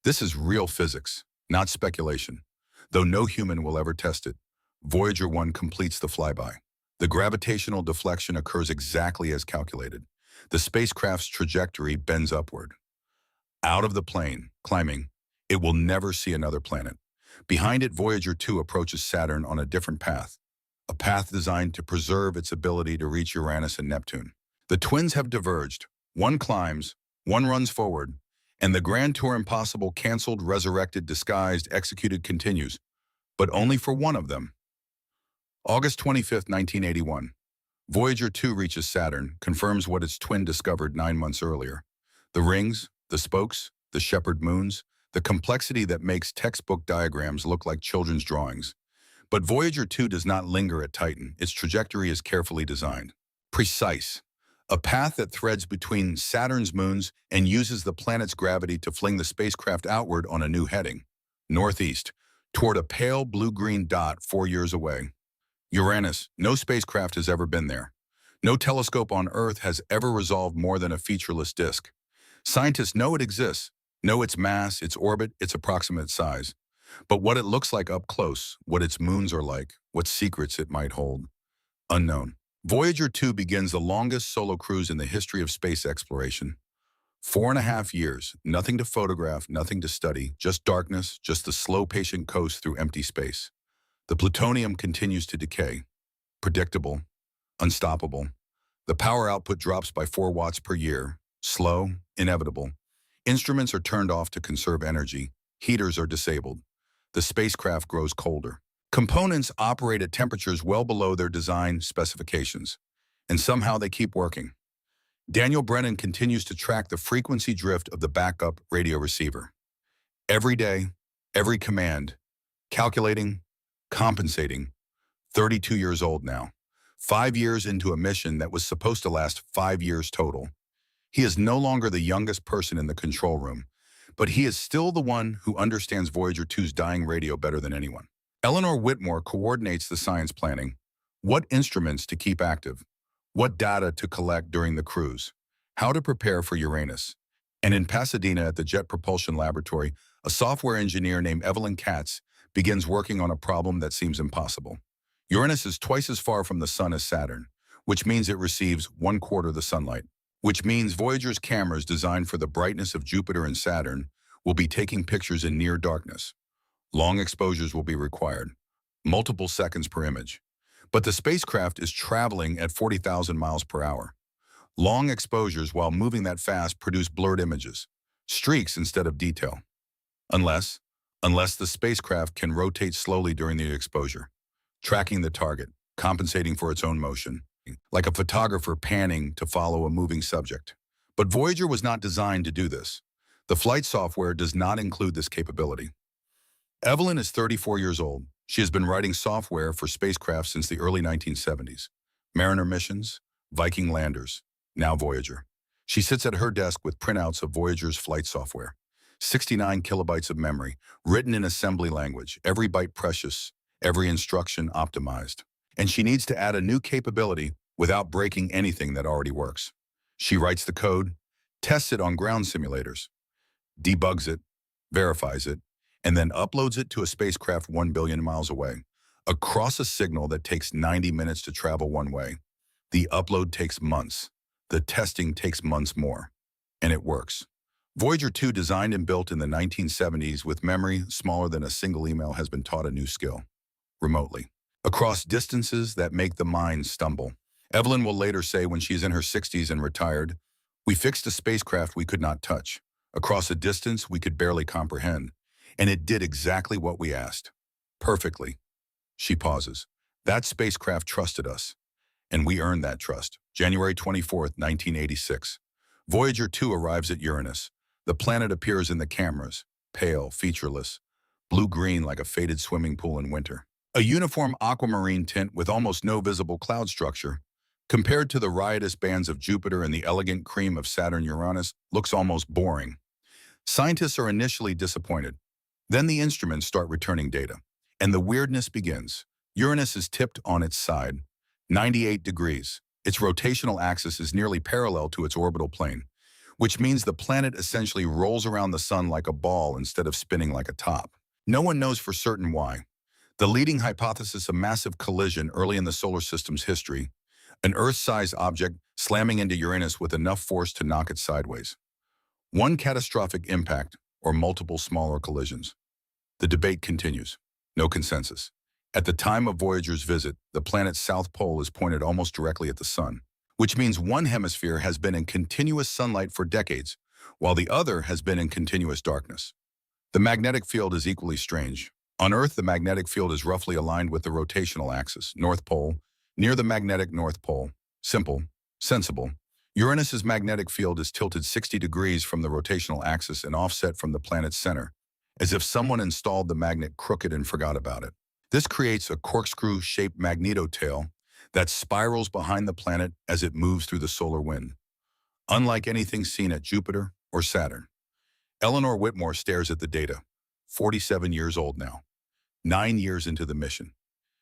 This is real physics, not speculation. Though no human will ever test it, Voyager 1 completes the flyby. The gravitational deflection occurs exactly as calculated. The spacecraft's trajectory bends upward. Out of the plane, climbing, it will never see another planet. Behind it, Voyager 2 approaches Saturn on a different path, a path designed to preserve its ability to reach Uranus and Neptune. The twins have diverged. One climbs, one runs forward, and the Grand Tour Impossible canceled, resurrected, disguised, executed continues, but only for one of them. August 25th, 1981. Voyager 2 reaches Saturn, confirms what its twin discovered 9 months earlier. The rings, the spokes, the shepherd moons, the complexity that makes textbook diagrams look like children's drawings. But Voyager 2 does not linger at Titan. Its trajectory is carefully designed. Precise. A path that threads between Saturn's moons and uses the planet's gravity to fling the spacecraft outward on a new heading, northeast, toward a pale blue-green dot 4 years away. Uranus. No spacecraft has ever been there. No telescope on Earth has ever resolved more than a featureless disk. Scientists know it exists, know its mass, its orbit, its approximate size. But what it looks like up close, what its moons are like, what secrets it might hold, unknown. Voyager 2 begins the longest solo cruise in the history of space exploration. 4.5 years, nothing to photograph, nothing to study, just darkness, just the slow, patient coast through empty space. The plutonium continues to decay. Predictable, unstoppable. The power output drops by 4 watts per year. Slow, inevitable. Instruments are turned off to conserve energy. Heaters are disabled. The spacecraft grows colder. Components operate at temperatures well below their design specifications, and somehow they keep working. Daniel Brennan continues to track the frequency drift of the backup radio receiver. Every day, every command, calculating, compensating. 32 years old now. 5 years into a mission that was supposed to last 5 years total. He is no longer the youngest person in the control room, but he is still the one who understands Voyager 2's dying radio better than anyone. Eleanor Whitmore coordinates the science planning. What instruments to keep active? What data to collect during the cruise? How to prepare for Uranus? And in Pasadena at the Jet Propulsion Laboratory, a software engineer named Evelyn Katz begins working on a problem that seems impossible. Uranus is twice as far from the sun as Saturn, which means it receives 1/4 the sunlight, which means Voyager's cameras designed for the brightness of Jupiter and Saturn will be taking pictures in near darkness. Long exposures will be required, multiple seconds per image. But the spacecraft is traveling at 40,000 miles per hour. Long exposures while moving that fast produce blurred images, streaks instead of detail. Unless the spacecraft can rotate slowly during the exposure, tracking the target, compensating for its own motion, like a photographer panning to follow a moving subject. But Voyager was not designed to do this. The flight software does not include this capability. Evelyn is 34 years old. She has been writing software for spacecraft since the early 1970s. Mariner missions, Viking landers, now Voyager. She sits at her desk with printouts of Voyager's flight software. 69 kilobytes of memory, written in assembly language, every byte precious, every instruction optimized. And she needs to add a new capability without breaking anything that already works. She writes the code, tests it on ground simulators, debugs it, verifies it, and then uploads it to a spacecraft 1 billion miles away, across a signal that takes 90 minutes to travel one way. The upload takes months. The testing takes months more. And it works. Voyager 2, designed and built in the 1970s with memory smaller than a single email, has been taught a new skill, remotely, across distances that make the mind stumble. Evelyn will later say when she's in her 60s and retired, "We fixed a spacecraft we could not touch, across a distance we could barely comprehend. And it did exactly what we asked. Perfectly. She pauses. That spacecraft trusted us, and we earned that trust. January 24th, 1986. Voyager 2 arrives at Uranus. The planet appears in the cameras, pale, featureless, blue-green like a faded swimming pool in winter. A uniform aquamarine tint with almost no visible cloud structure, compared to the riotous bands of Jupiter and the elegant cream of Saturn-Uranus, looks almost boring. Scientists are initially disappointed. Then the instruments start returning data, and the weirdness begins. Uranus is tipped on its side, 98 degrees. Its rotational axis is nearly parallel to its orbital plane, which means the planet essentially rolls around the sun like a ball instead of spinning like a top. No one knows for certain why. The leading hypothesis, a massive collision early in the solar system's history, an Earth-sized object slamming into Uranus with enough force to knock it sideways. One catastrophic impact, or multiple smaller collisions. The debate continues. No consensus. At the time of Voyager's visit, the planet's south pole is pointed almost directly at the sun, which means one hemisphere has been in continuous sunlight for decades, while the other has been in continuous darkness. The magnetic field is equally strange. On Earth, the magnetic field is roughly aligned with the rotational axis, North Pole, near the magnetic North Pole. Simple, sensible. Uranus's magnetic field is tilted 60 degrees from the rotational axis and offset from the planet's center, as if someone installed the magnet crooked and forgot about it. This creates a corkscrew-shaped magnetotail that spirals behind the planet as it moves through the solar wind, unlike anything seen at Jupiter or Saturn. Eleanor Whitmore stares at the data, 47 years old now, 9 years into the mission.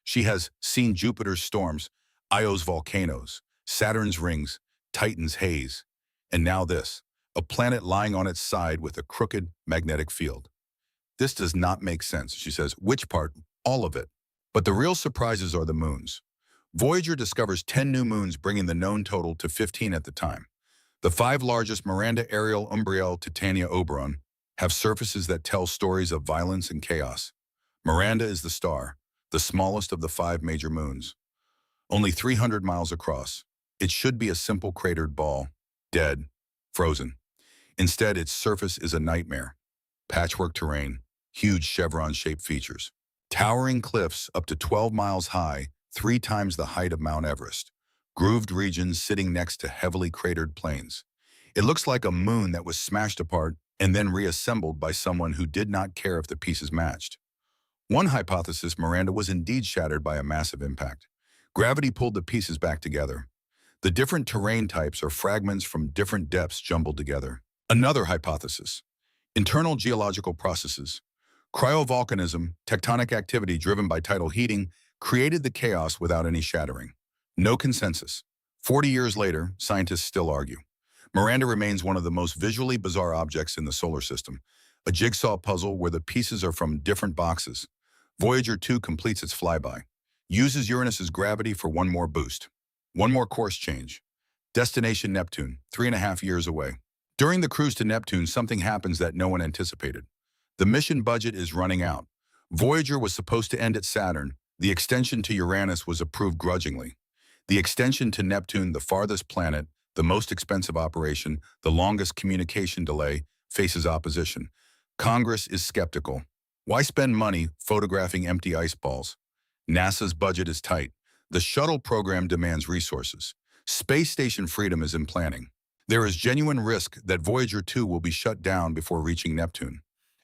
She has seen Jupiter's storms, Io's volcanoes, Saturn's rings, Titan's haze, and now this, a planet lying on its side with a crooked magnetic field. This does not make sense, she says. Which part? All of it. But the real surprises are the moons. Voyager discovers 10 new moons, bringing the known total to 15 at the time. The 5 largest, Miranda, Ariel, Umbriel, Titania, Oberon, have surfaces that tell stories of violence and chaos. Miranda is the star, the smallest of the 5 major moons. Only 300 miles across. It should be a simple cratered ball, dead, frozen. Instead, its surface is a nightmare. Patchwork terrain, huge chevron-shaped features. Towering cliffs up to 12 miles high, 3 times the height of Mount Everest. Grooved regions sitting next to heavily cratered plains. It looks like a moon that was smashed apart and then reassembled by someone who did not care if the pieces matched. One hypothesis, Miranda was indeed shattered by a massive impact. Gravity pulled the pieces back together. The different terrain types are fragments from different depths jumbled together. Another hypothesis, internal geological processes. Cryovolcanism, tectonic activity driven by tidal heating, created the chaos without any shattering. No consensus. 40 years later, scientists still argue. Miranda remains one of the most visually bizarre objects in the solar system, a jigsaw puzzle where the pieces are from different boxes. Voyager 2 completes its flyby, uses Uranus's gravity for one more boost, one more course change. Destination Neptune, 3.5 years away. During the cruise to Neptune, something happens that no one anticipated. The mission budget is running out. Voyager was supposed to end at Saturn. The extension to Uranus was approved grudgingly. The extension to Neptune, the farthest planet, the most expensive operation, the longest communication delay, faces opposition. Congress is skeptical. Why spend money photographing empty ice balls? NASA's budget is tight. The shuttle program demands resources. Space station freedom is in planning. There is genuine risk that Voyager 2 will be shut down before reaching Neptune.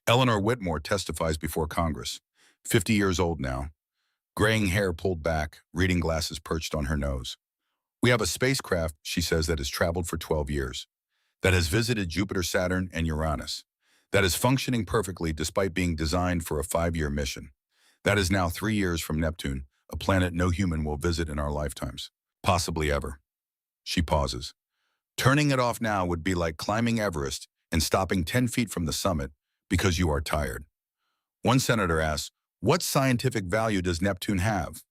Eleanor Whitmore testifies before Congress, 50 years old now. Graying hair pulled back, reading glasses perched on her nose. We have a spacecraft, she says, that has traveled for 12 years, that has visited Jupiter, Saturn, and Uranus, that is functioning perfectly despite being designed for a 5-year mission. That is now 3 years from Neptune, a planet no human will visit in our lifetimes, possibly ever. She pauses. Turning it off now would be like climbing Everest and stopping 10 feet from the summit because you are tired. One senator asks, what scientific value does Neptune have?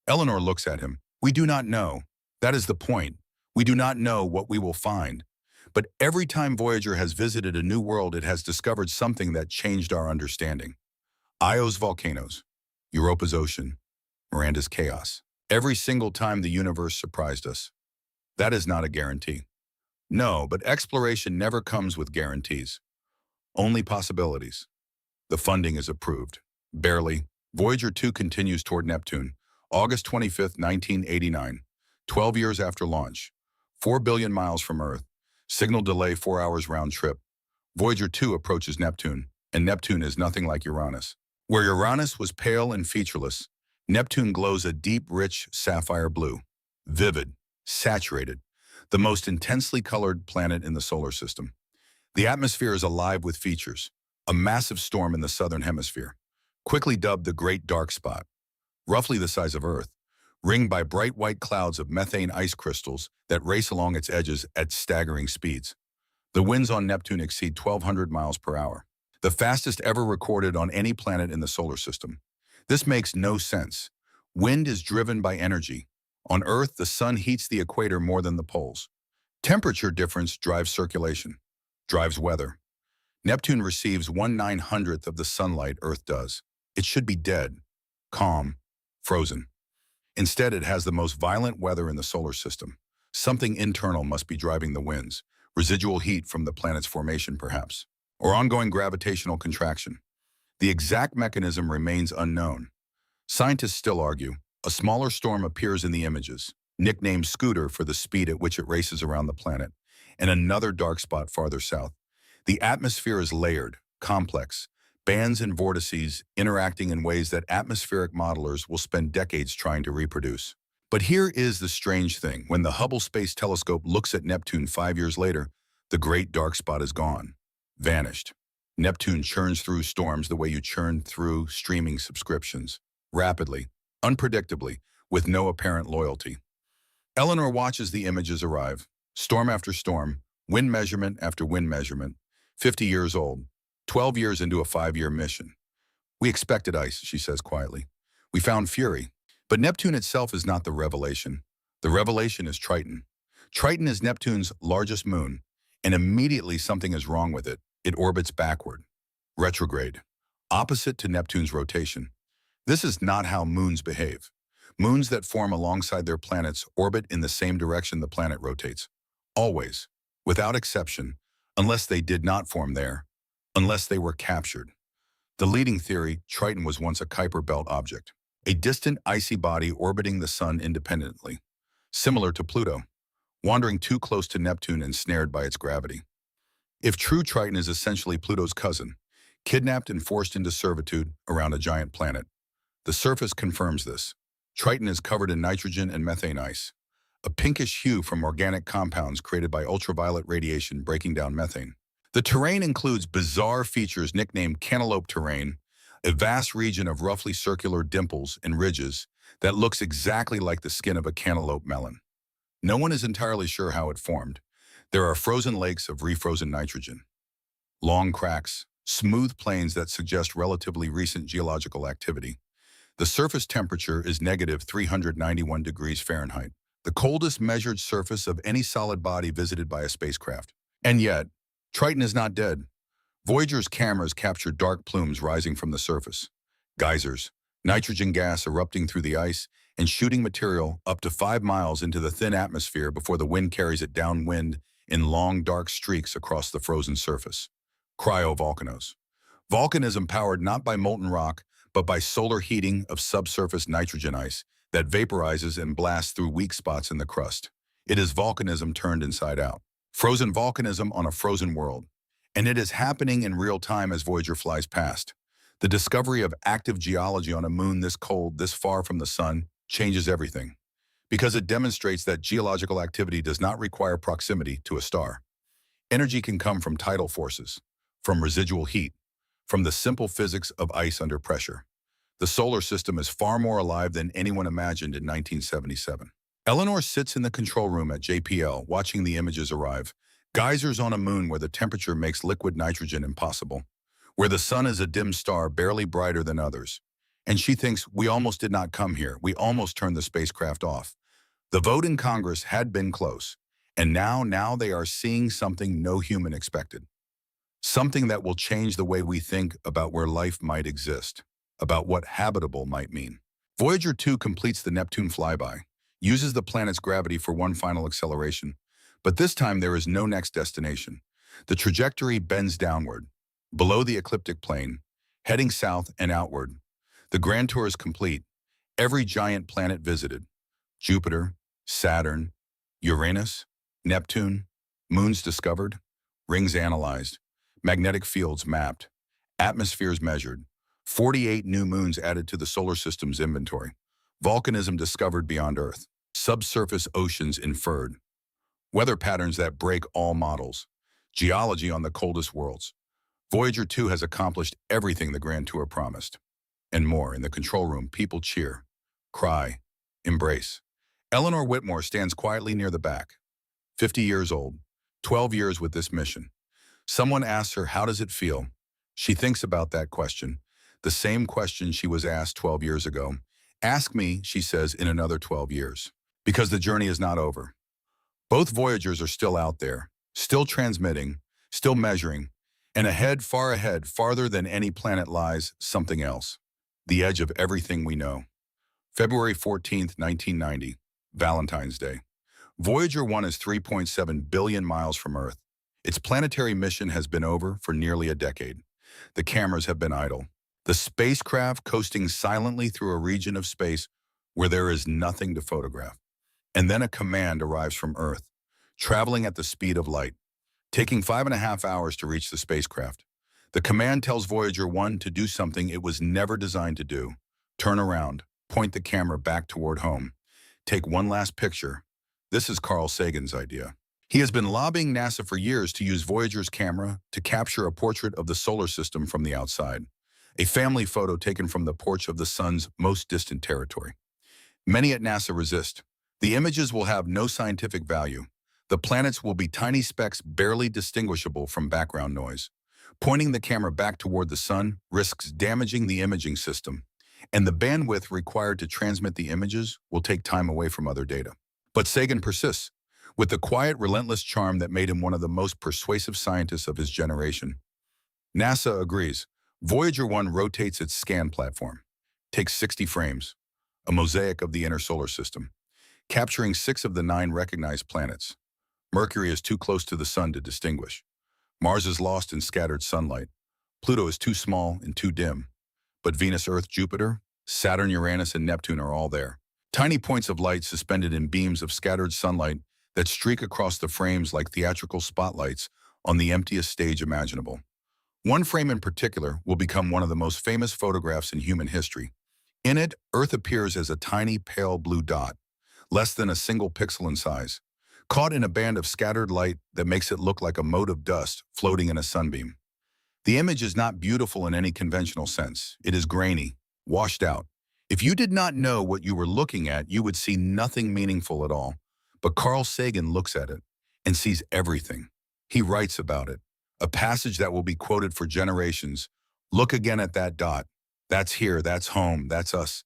Eleanor looks at him. We do not know. That is the point. We do not know what we will find. But every time Voyager has visited a new world, it has discovered something that changed our understanding. Io's volcanoes, Europa's ocean, Miranda's chaos. Every single time the universe surprised us. That is not a guarantee. No, but exploration never comes with guarantees. Only possibilities. The funding is approved. Barely. Voyager 2 continues toward Neptune. August 25, 1989. 12 years after launch. 4 billion miles from Earth. Signal delay 4 hours round trip. Voyager 2 approaches Neptune, and Neptune is nothing like Uranus. Where Uranus was pale and featureless, Neptune glows a deep, rich sapphire blue. Vivid, saturated, the most intensely colored planet in the solar system. The atmosphere is alive with features. A massive storm in the southern hemisphere, quickly dubbed the Great Dark Spot, roughly the size of Earth, ringed by bright white clouds of methane ice crystals that race along its edges at staggering speeds. The winds on Neptune exceed 1,200 miles per hour, the fastest ever recorded on any planet in the solar system. This makes no sense. Wind is driven by energy. On Earth, the sun heats the equator more than the poles. Temperature difference drives circulation, drives weather. Neptune receives 1/900th of the sunlight Earth does. It should be dead, calm, frozen. Instead, it has the most violent weather in the solar system. Something internal must be driving the winds. Residual heat from the planet's formation, perhaps, or ongoing gravitational contraction. The exact mechanism remains unknown. Scientists still argue. A smaller storm appears in the images, nicknamed Scooter for the speed at which it races around the planet, and another dark spot farther south. The atmosphere is layered, complex, bands and vortices interacting in ways that atmospheric modelers will spend decades trying to reproduce. But here is the strange thing. When the Hubble Space Telescope looks at Neptune 5 years later, the great dark spot is gone, vanished. Neptune churns through storms the way you churn through streaming subscriptions, rapidly, unpredictably, with no apparent loyalty. Eleanor watches the images arrive, storm after storm, wind measurement after wind measurement, 50 years old, 12 years into a 5-year mission. We expected ice, she says quietly. We found fury. But Neptune itself is not the revelation. The revelation is Triton. Triton is Neptune's largest moon, and immediately something is wrong with it. It orbits backward, retrograde, opposite to Neptune's rotation. This is not how moons behave. Moons that form alongside their planets orbit in the same direction the planet rotates. Always, without exception, unless they did not form there, unless they were captured. The leading theory, Triton was once a Kuiper Belt object, a distant icy body orbiting the sun independently, similar to Pluto, wandering too close to Neptune and snared by its gravity. If true, Triton is essentially Pluto's cousin, kidnapped and forced into servitude around a giant planet. The surface confirms this. Triton is covered in nitrogen and methane ice, a pinkish hue from organic compounds created by ultraviolet radiation breaking down methane. The terrain includes bizarre features nicknamed cantaloupe terrain, a vast region of roughly circular dimples and ridges that looks exactly like the skin of a cantaloupe melon. No one is entirely sure how it formed. There are frozen lakes of refrozen nitrogen, long cracks, smooth plains that suggest relatively recent geological activity. The surface temperature is negative 391 degrees Fahrenheit, the coldest measured surface of any solid body visited by a spacecraft. And yet, Triton is not dead. Voyager's cameras captured dark plumes rising from the surface, geysers, nitrogen gas erupting through the ice and shooting material up to 5 miles into the thin atmosphere before the wind carries it downwind in long, dark streaks across the frozen surface. Cryovolcanos. Volcanism powered not by molten rock, but by solar heating of subsurface nitrogen ice that vaporizes and blasts through weak spots in the crust. It is volcanism turned inside out. Frozen volcanism on a frozen world. And it is happening in real time as Voyager flies past. The discovery of active geology on a moon this cold, this far from the sun, changes everything, because it demonstrates that geological activity does not require proximity to a star. Energy can come from tidal forces, from residual heat, from the simple physics of ice under pressure. The solar system is far more alive than anyone imagined in 1977. Eleanor sits in the control room at JPL watching the images arrive. Geysers on a moon where the temperature makes liquid nitrogen impossible, where the sun is a dim star barely brighter than others. And she thinks, we almost did not come here. We almost turned the spacecraft off. The vote in Congress had been close, and now they are seeing something no human expected. Something that will change the way we think about where life might exist, about what habitable might mean. Voyager 2 completes the Neptune flyby, uses the planet's gravity for one final acceleration, but this time there is no next destination. The trajectory bends downward, below the ecliptic plane, heading south and outward. The grand tour is complete. Every giant planet visited. Jupiter, Saturn, Uranus, Neptune, moons discovered, rings analyzed, magnetic fields mapped, atmospheres measured, 48 new moons added to the solar system's inventory, volcanism discovered beyond Earth, subsurface oceans inferred, weather patterns that break all models, geology on the coldest worlds. Voyager 2 has accomplished everything the Grand Tour promised. And more. In the control room, people cheer, cry, embrace. Eleanor Whitmore stands quietly near the back, 50 years old, 12 years with this mission. Someone asks her, how does it feel? She thinks about that question, the same question she was asked 12 years ago. Ask me, she says, in another 12 years. Because the journey is not over. Both Voyagers are still out there, still transmitting, still measuring, and ahead, far ahead, farther than any planet lies something else. The edge of everything we know. February 14th, 1990, Valentine's Day. Voyager 1 is 3.7 billion miles from Earth. Its planetary mission has been over for nearly a decade. The cameras have been idle. The spacecraft coasting silently through a region of space where there is nothing to photograph. And then a command arrives from Earth, traveling at the speed of light, taking 5.5 hours to reach the spacecraft. The command tells Voyager 1 to do something it was never designed to do. Turn around, point the camera back toward home, take one last picture. This is Carl Sagan's idea. He has been lobbying NASA for years to use Voyager's camera to capture a portrait of the solar system from the outside, a family photo taken from the porch of the sun's most distant territory. Many at NASA resist. The images will have no scientific value. The planets will be tiny specks barely distinguishable from background noise. Pointing the camera back toward the sun risks damaging the imaging system, and the bandwidth required to transmit the images will take time away from other data. But Sagan persists, with the quiet, relentless charm that made him one of the most persuasive scientists of his generation. NASA agrees. Voyager 1 rotates its scan platform, takes 60 frames, a mosaic of the inner solar system, capturing 6 of the 9 recognized planets. Mercury is too close to the sun to distinguish. Mars is lost in scattered sunlight. Pluto is too small and too dim. But Venus, Earth, Jupiter, Saturn, Uranus, and Neptune are all there. Tiny points of light suspended in beams of scattered sunlight that streak across the frames like theatrical spotlights on the emptiest stage imaginable. One frame in particular will become one of the most famous photographs in human history. In it, Earth appears as a tiny pale blue dot, less than a single pixel in size, caught in a band of scattered light that makes it look like a mote of dust floating in a sunbeam. The image is not beautiful in any conventional sense. It is grainy, washed out. If you did not know what you were looking at, you would see nothing meaningful at all. But Carl Sagan looks at it and sees everything. He writes about it, a passage that will be quoted for generations. Look again at that dot. That's here, that's home, that's us.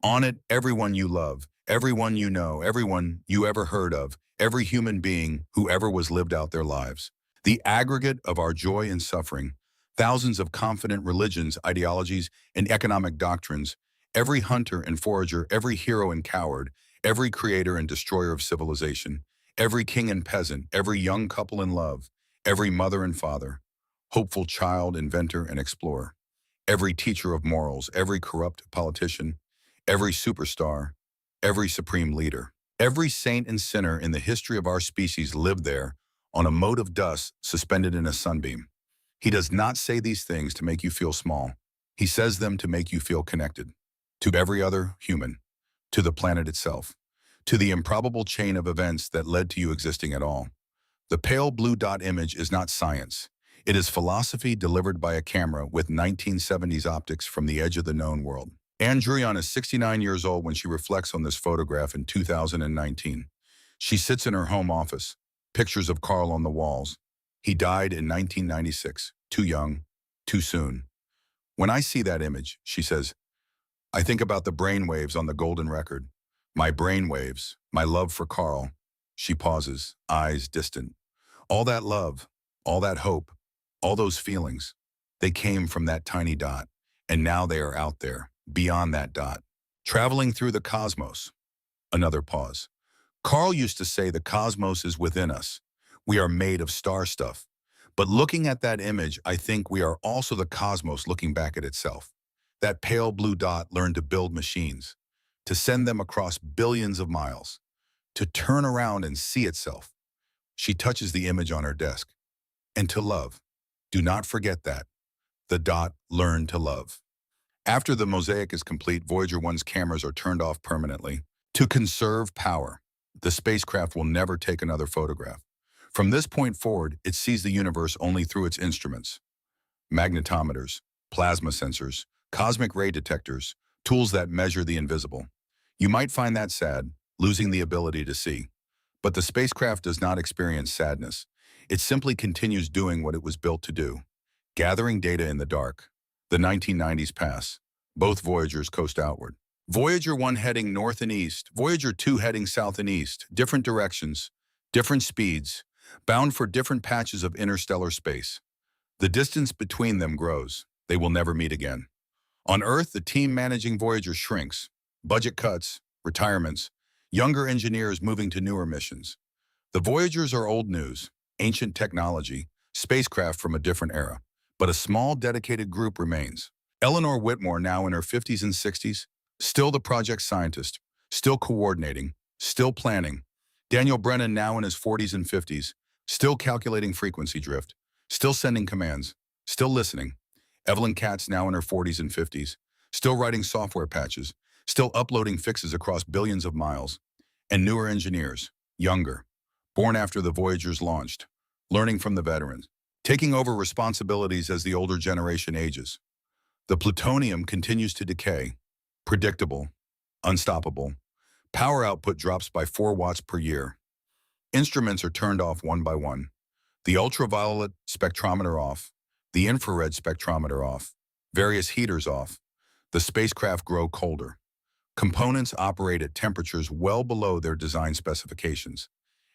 On it, everyone you love, everyone you know, everyone you ever heard of, every human being who ever was lived out their lives. The aggregate of our joy and suffering, thousands of confident religions, ideologies, and economic doctrines, every hunter and forager, every hero and coward, every creator and destroyer of civilization, every king and peasant, every young couple in love, every mother and father, hopeful child, inventor, and explorer, every teacher of morals, every corrupt politician, every superstar, every supreme leader, every saint and sinner in the history of our species lived there on a mote of dust suspended in a sunbeam. He does not say these things to make you feel small. He says them to make you feel connected to every other human, to the planet itself, to the improbable chain of events that led to you existing at all. The pale blue dot image is not science. It is philosophy delivered by a camera with 1970s optics from the edge of the known world. Anne Druyan is 69 years old when she reflects on this photograph in 2019. She sits in her home office, pictures of Carl on the walls. He died in 1996, too young, too soon. When I see that image, she says, I think about the brainwaves on the golden record. My brainwaves, my love for Carl. She pauses, eyes distant. All that love, all that hope, all those feelings, they came from that tiny dot, and now they are out there, beyond that dot, traveling through the cosmos. Another pause. Carl used to say the cosmos is within us. We are made of star stuff. But looking at that image, I think we are also the cosmos looking back at itself. That pale blue dot learned to build machines, to send them across billions of miles, to turn around and see itself. She touches the image on her desk. And to love. Do not forget that. The dot learned to love. After the mosaic is complete, Voyager 1's cameras are turned off permanently. To conserve power, the spacecraft will never take another photograph. From this point forward, it sees the universe only through its instruments. Magnetometers, plasma sensors, cosmic ray detectors, tools that measure the invisible. You might find that sad, losing the ability to see. But the spacecraft does not experience sadness. It simply continues doing what it was built to do, gathering data in the dark. The 1990s pass. Both Voyagers coast outward. Voyager 1 heading north and east, Voyager 2 heading south and east, different directions, different speeds, bound for different patches of interstellar space. The distance between them grows. They will never meet again. On Earth, the team managing Voyager shrinks. Budget cuts, retirements, younger engineers moving to newer missions. The Voyagers are old news, ancient technology, spacecraft from a different era. But a small, dedicated group remains. Eleanor Whitmore, now in her 50s and 60s, still the project scientist, still coordinating, still planning. Daniel Brennan, now in his 40s and 50s, still calculating frequency drift, still sending commands, still listening. Evelyn Katz, now in her 40s and 50s, still writing software patches, still uploading fixes across billions of miles. And newer engineers, younger, born after the Voyagers launched, learning from the veterans, taking over responsibilities as the older generation ages. The plutonium continues to decay, predictable, unstoppable. Power output drops by 4 watts per year. Instruments are turned off one by one. The ultraviolet spectrometer off, the infrared spectrometer off, various heaters off. The spacecraft grow colder. Components operate at temperatures well below their design specifications.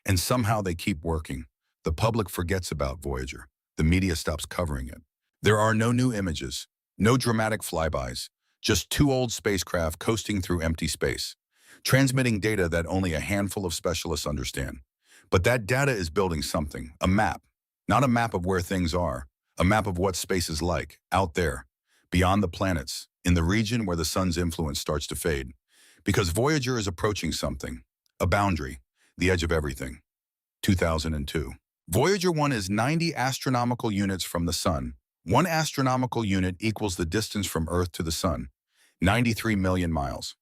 And somehow they keep working. The public forgets about Voyager. The media stops covering it. There are no new images, no dramatic flybys, just 2 old spacecraft coasting through empty space, transmitting data that only a handful of specialists understand. But that data is building something, a map. Not a map of where things are, a map of what space is like, out there, beyond the planets, in the region where the sun's influence starts to fade. Because Voyager is approaching something, a boundary, the edge of everything. 2002. Voyager 1 is 90 astronomical units from the sun. 1 astronomical unit equals the distance from Earth to the sun, 93 million miles.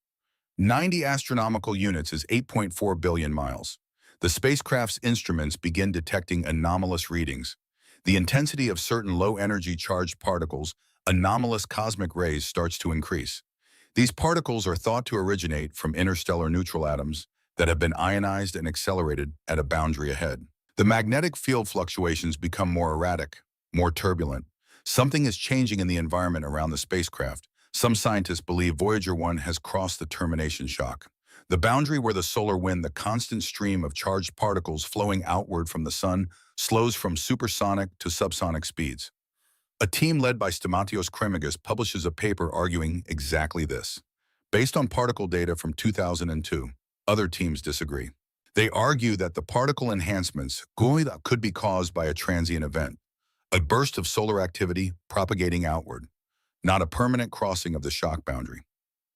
90 astronomical units is 8.4 billion miles. The spacecraft's instruments begin detecting anomalous readings. The intensity of certain low-energy charged particles, anomalous cosmic rays, starts to increase. These particles are thought to originate from interstellar neutral atoms that have been ionized and accelerated at a boundary ahead. The magnetic field fluctuations become more erratic, more turbulent. Something is changing in the environment around the spacecraft. Some scientists believe Voyager 1 has crossed the termination shock, the boundary where the solar wind, the constant stream of charged particles flowing outward from the sun, slows from supersonic to subsonic speeds. A team led by Stamatios Kremigas publishes a paper arguing exactly this. Based on particle data from 2002, other teams disagree. They argue that the particle enhancements could be caused by a transient event, a burst of solar activity propagating outward, not a permanent crossing of the shock boundary.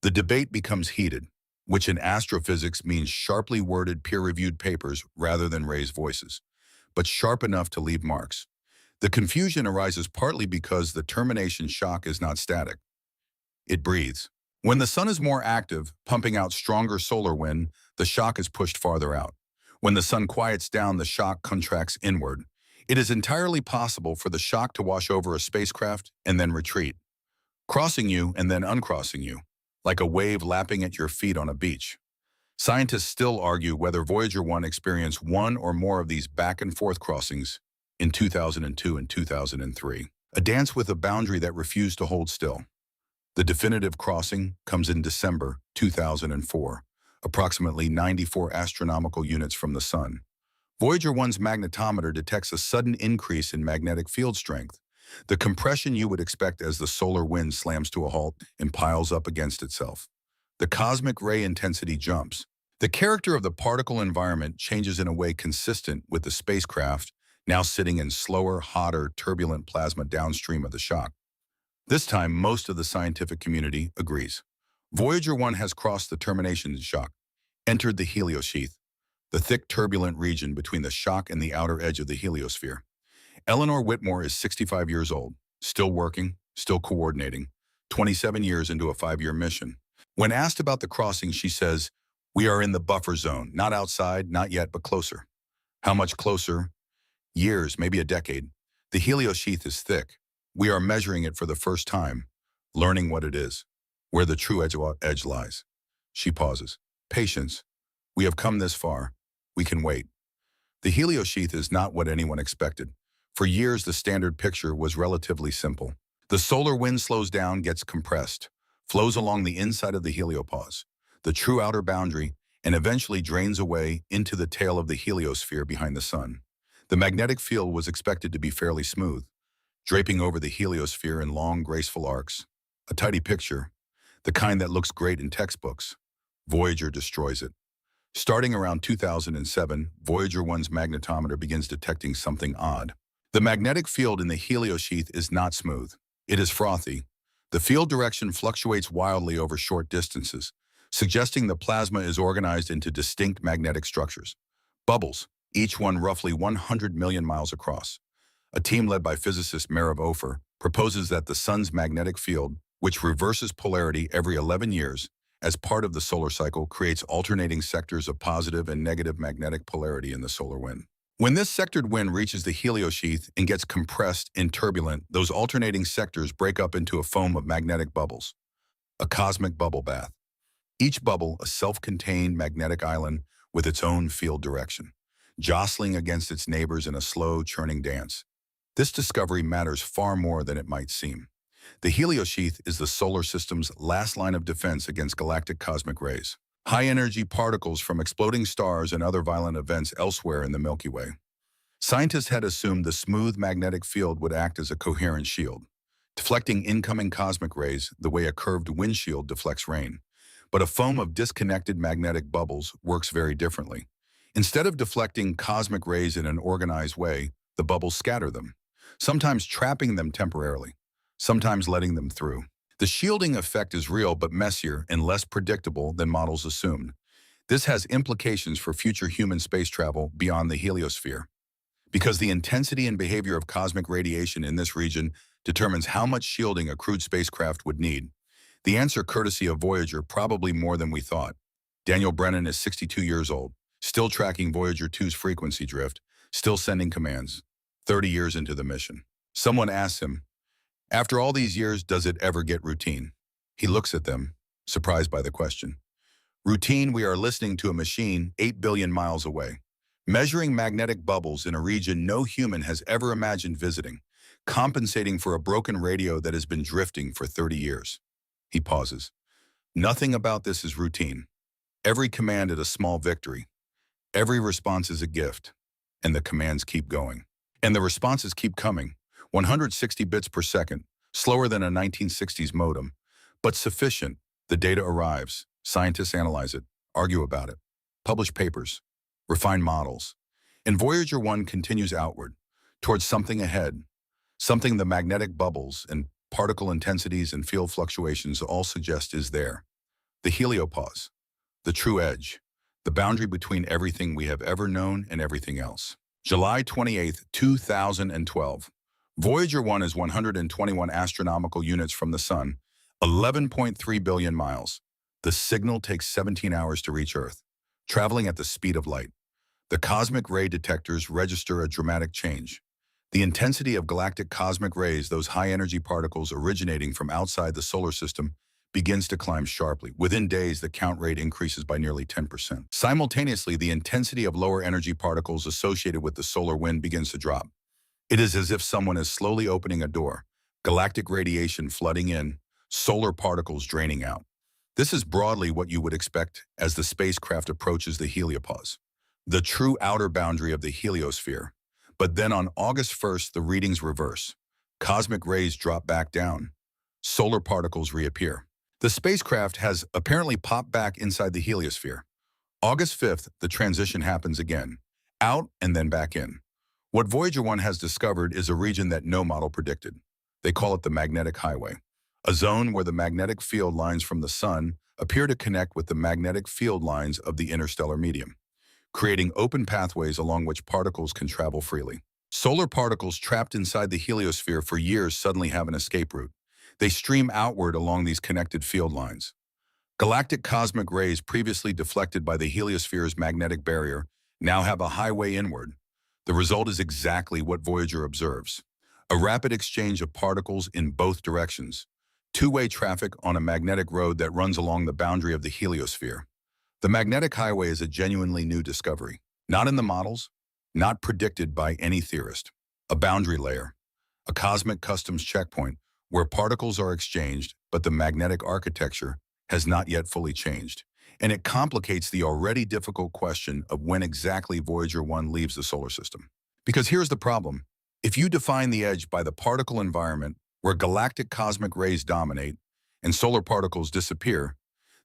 The debate becomes heated, which in astrophysics means sharply worded peer-reviewed papers rather than raised voices, but sharp enough to leave marks. The confusion arises partly because the termination shock is not static. It breathes. When the sun is more active, pumping out stronger solar wind, the shock is pushed farther out. When the sun quiets down, the shock contracts inward. It is entirely possible for the shock to wash over a spacecraft and then retreat, crossing you and then uncrossing you, like a wave lapping at your feet on a beach. Scientists still argue whether Voyager 1 experienced one or more of these back-and-forth crossings in 2002 and 2003, a dance with a boundary that refused to hold still. The definitive crossing comes in December 2004, approximately 94 astronomical units from the sun. Voyager 1's magnetometer detects a sudden increase in magnetic field strength, the compression you would expect as the solar wind slams to a halt and piles up against itself. The cosmic ray intensity jumps. The character of the particle environment changes in a way consistent with the spacecraft now sitting in slower, hotter, turbulent plasma downstream of the shock. This time, most of the scientific community agrees. Voyager 1 has crossed the termination shock, entered the heliosheath, the thick, turbulent region between the shock and the outer edge of the heliosphere. Eleanor Whitmore is 65 years old, still working, still coordinating, 27 years into a 5-year mission. When asked about the crossing, she says, "We are in the buffer zone, not outside, not yet, but closer." How much closer? Years, maybe a decade. The heliosheath is thick. We are measuring it for the first time, learning what it is, where the true edge lies. She pauses. Patience. We have come this far. We can wait. The heliosheath is not what anyone expected. For years, the standard picture was relatively simple. The solar wind slows down, gets compressed, flows along the inside of the heliopause, the true outer boundary, and eventually drains away into the tail of the heliosphere behind the sun. The magnetic field was expected to be fairly smooth, draping over the heliosphere in long, graceful arcs. A tidy picture, the kind that looks great in textbooks. Voyager destroys it. Starting around 2007, Voyager 1's magnetometer begins detecting something odd. The magnetic field in the heliosheath is not smooth. It is frothy. The field direction fluctuates wildly over short distances, suggesting the plasma is organized into distinct magnetic structures. Bubbles, each one roughly 100 million miles across. A team led by physicist Merav Ofer proposes that the sun's magnetic field, which reverses polarity every 11 years, as part of the solar cycle, creates alternating sectors of positive and negative magnetic polarity in the solar wind. When this sectored wind reaches the heliosheath and gets compressed and turbulent, those alternating sectors break up into a foam of magnetic bubbles, a cosmic bubble bath. Each bubble a self-contained magnetic island with its own field direction, jostling against its neighbors in a slow, churning dance. This discovery matters far more than it might seem. The heliosheath is the solar system's last line of defense against galactic cosmic rays, high-energy particles from exploding stars and other violent events elsewhere in the Milky Way. Scientists had assumed the smooth magnetic field would act as a coherent shield, deflecting incoming cosmic rays the way a curved windshield deflects rain. But a foam of disconnected magnetic bubbles works very differently. Instead of deflecting cosmic rays in an organized way, the bubbles scatter them, sometimes trapping them temporarily, sometimes letting them through. The shielding effect is real but messier and less predictable than models assumed. This has implications for future human space travel beyond the heliosphere, because the intensity and behavior of cosmic radiation in this region determines how much shielding a crewed spacecraft would need. The answer, courtesy of Voyager, probably more than we thought. Daniel Brennan is 62 years old, still tracking Voyager 2's frequency drift, still sending commands, 30 years into the mission. Someone asks him, "After all these years, does it ever get routine?" He looks at them, surprised by the question. Routine, we are listening to a machine 8 billion miles away, measuring magnetic bubbles in a region no human has ever imagined visiting, compensating for a broken radio that has been drifting for 30 years. He pauses. Nothing about this is routine. Every command is a small victory. Every response is a gift. And the commands keep going. And the responses keep coming. 160 bits per second, slower than a 1960s modem, but sufficient. The data arrives. Scientists analyze it, argue about it, publish papers, refine models. And Voyager 1 continues outward, towards something ahead, something the magnetic bubbles and particle intensities and field fluctuations all suggest is there. The heliopause, the true edge, the boundary between everything we have ever known and everything else. July 28, 2012. Voyager 1 is 121 astronomical units from the Sun, 11.3 billion miles. The signal takes 17 hours to reach Earth, traveling at the speed of light. The cosmic ray detectors register a dramatic change. The intensity of galactic cosmic rays, those high-energy particles originating from outside the solar system, begins to climb sharply. Within days, the count rate increases by nearly 10%. Simultaneously, the intensity of lower-energy particles associated with the solar wind begins to drop. It is as if someone is slowly opening a door, galactic radiation flooding in, solar particles draining out. This is broadly what you would expect as the spacecraft approaches the heliopause, the true outer boundary of the heliosphere. But then on August 1st, the readings reverse. Cosmic rays drop back down. Solar particles reappear. The spacecraft has apparently popped back inside the heliosphere. August 5th, the transition happens again. Out and then back in. What Voyager 1 has discovered is a region that no model predicted. They call it the magnetic highway, a zone where the magnetic field lines from the sun appear to connect with the magnetic field lines of the interstellar medium, creating open pathways along which particles can travel freely. Solar particles trapped inside the heliosphere for years suddenly have an escape route. They stream outward along these connected field lines. Galactic cosmic rays previously deflected by the heliosphere's magnetic barrier now have a highway inward. The result is exactly what Voyager observes: a rapid exchange of particles in both directions, two-way traffic on a magnetic road that runs along the boundary of the heliosphere. The magnetic highway is a genuinely new discovery, not in the models, not predicted by any theorist. A boundary layer, a cosmic customs checkpoint where particles are exchanged, but the magnetic architecture has not yet fully changed. And it complicates the already difficult question of when exactly Voyager 1 leaves the solar system. Because here's the problem. If you define the edge by the particle environment where galactic cosmic rays dominate and solar particles disappear,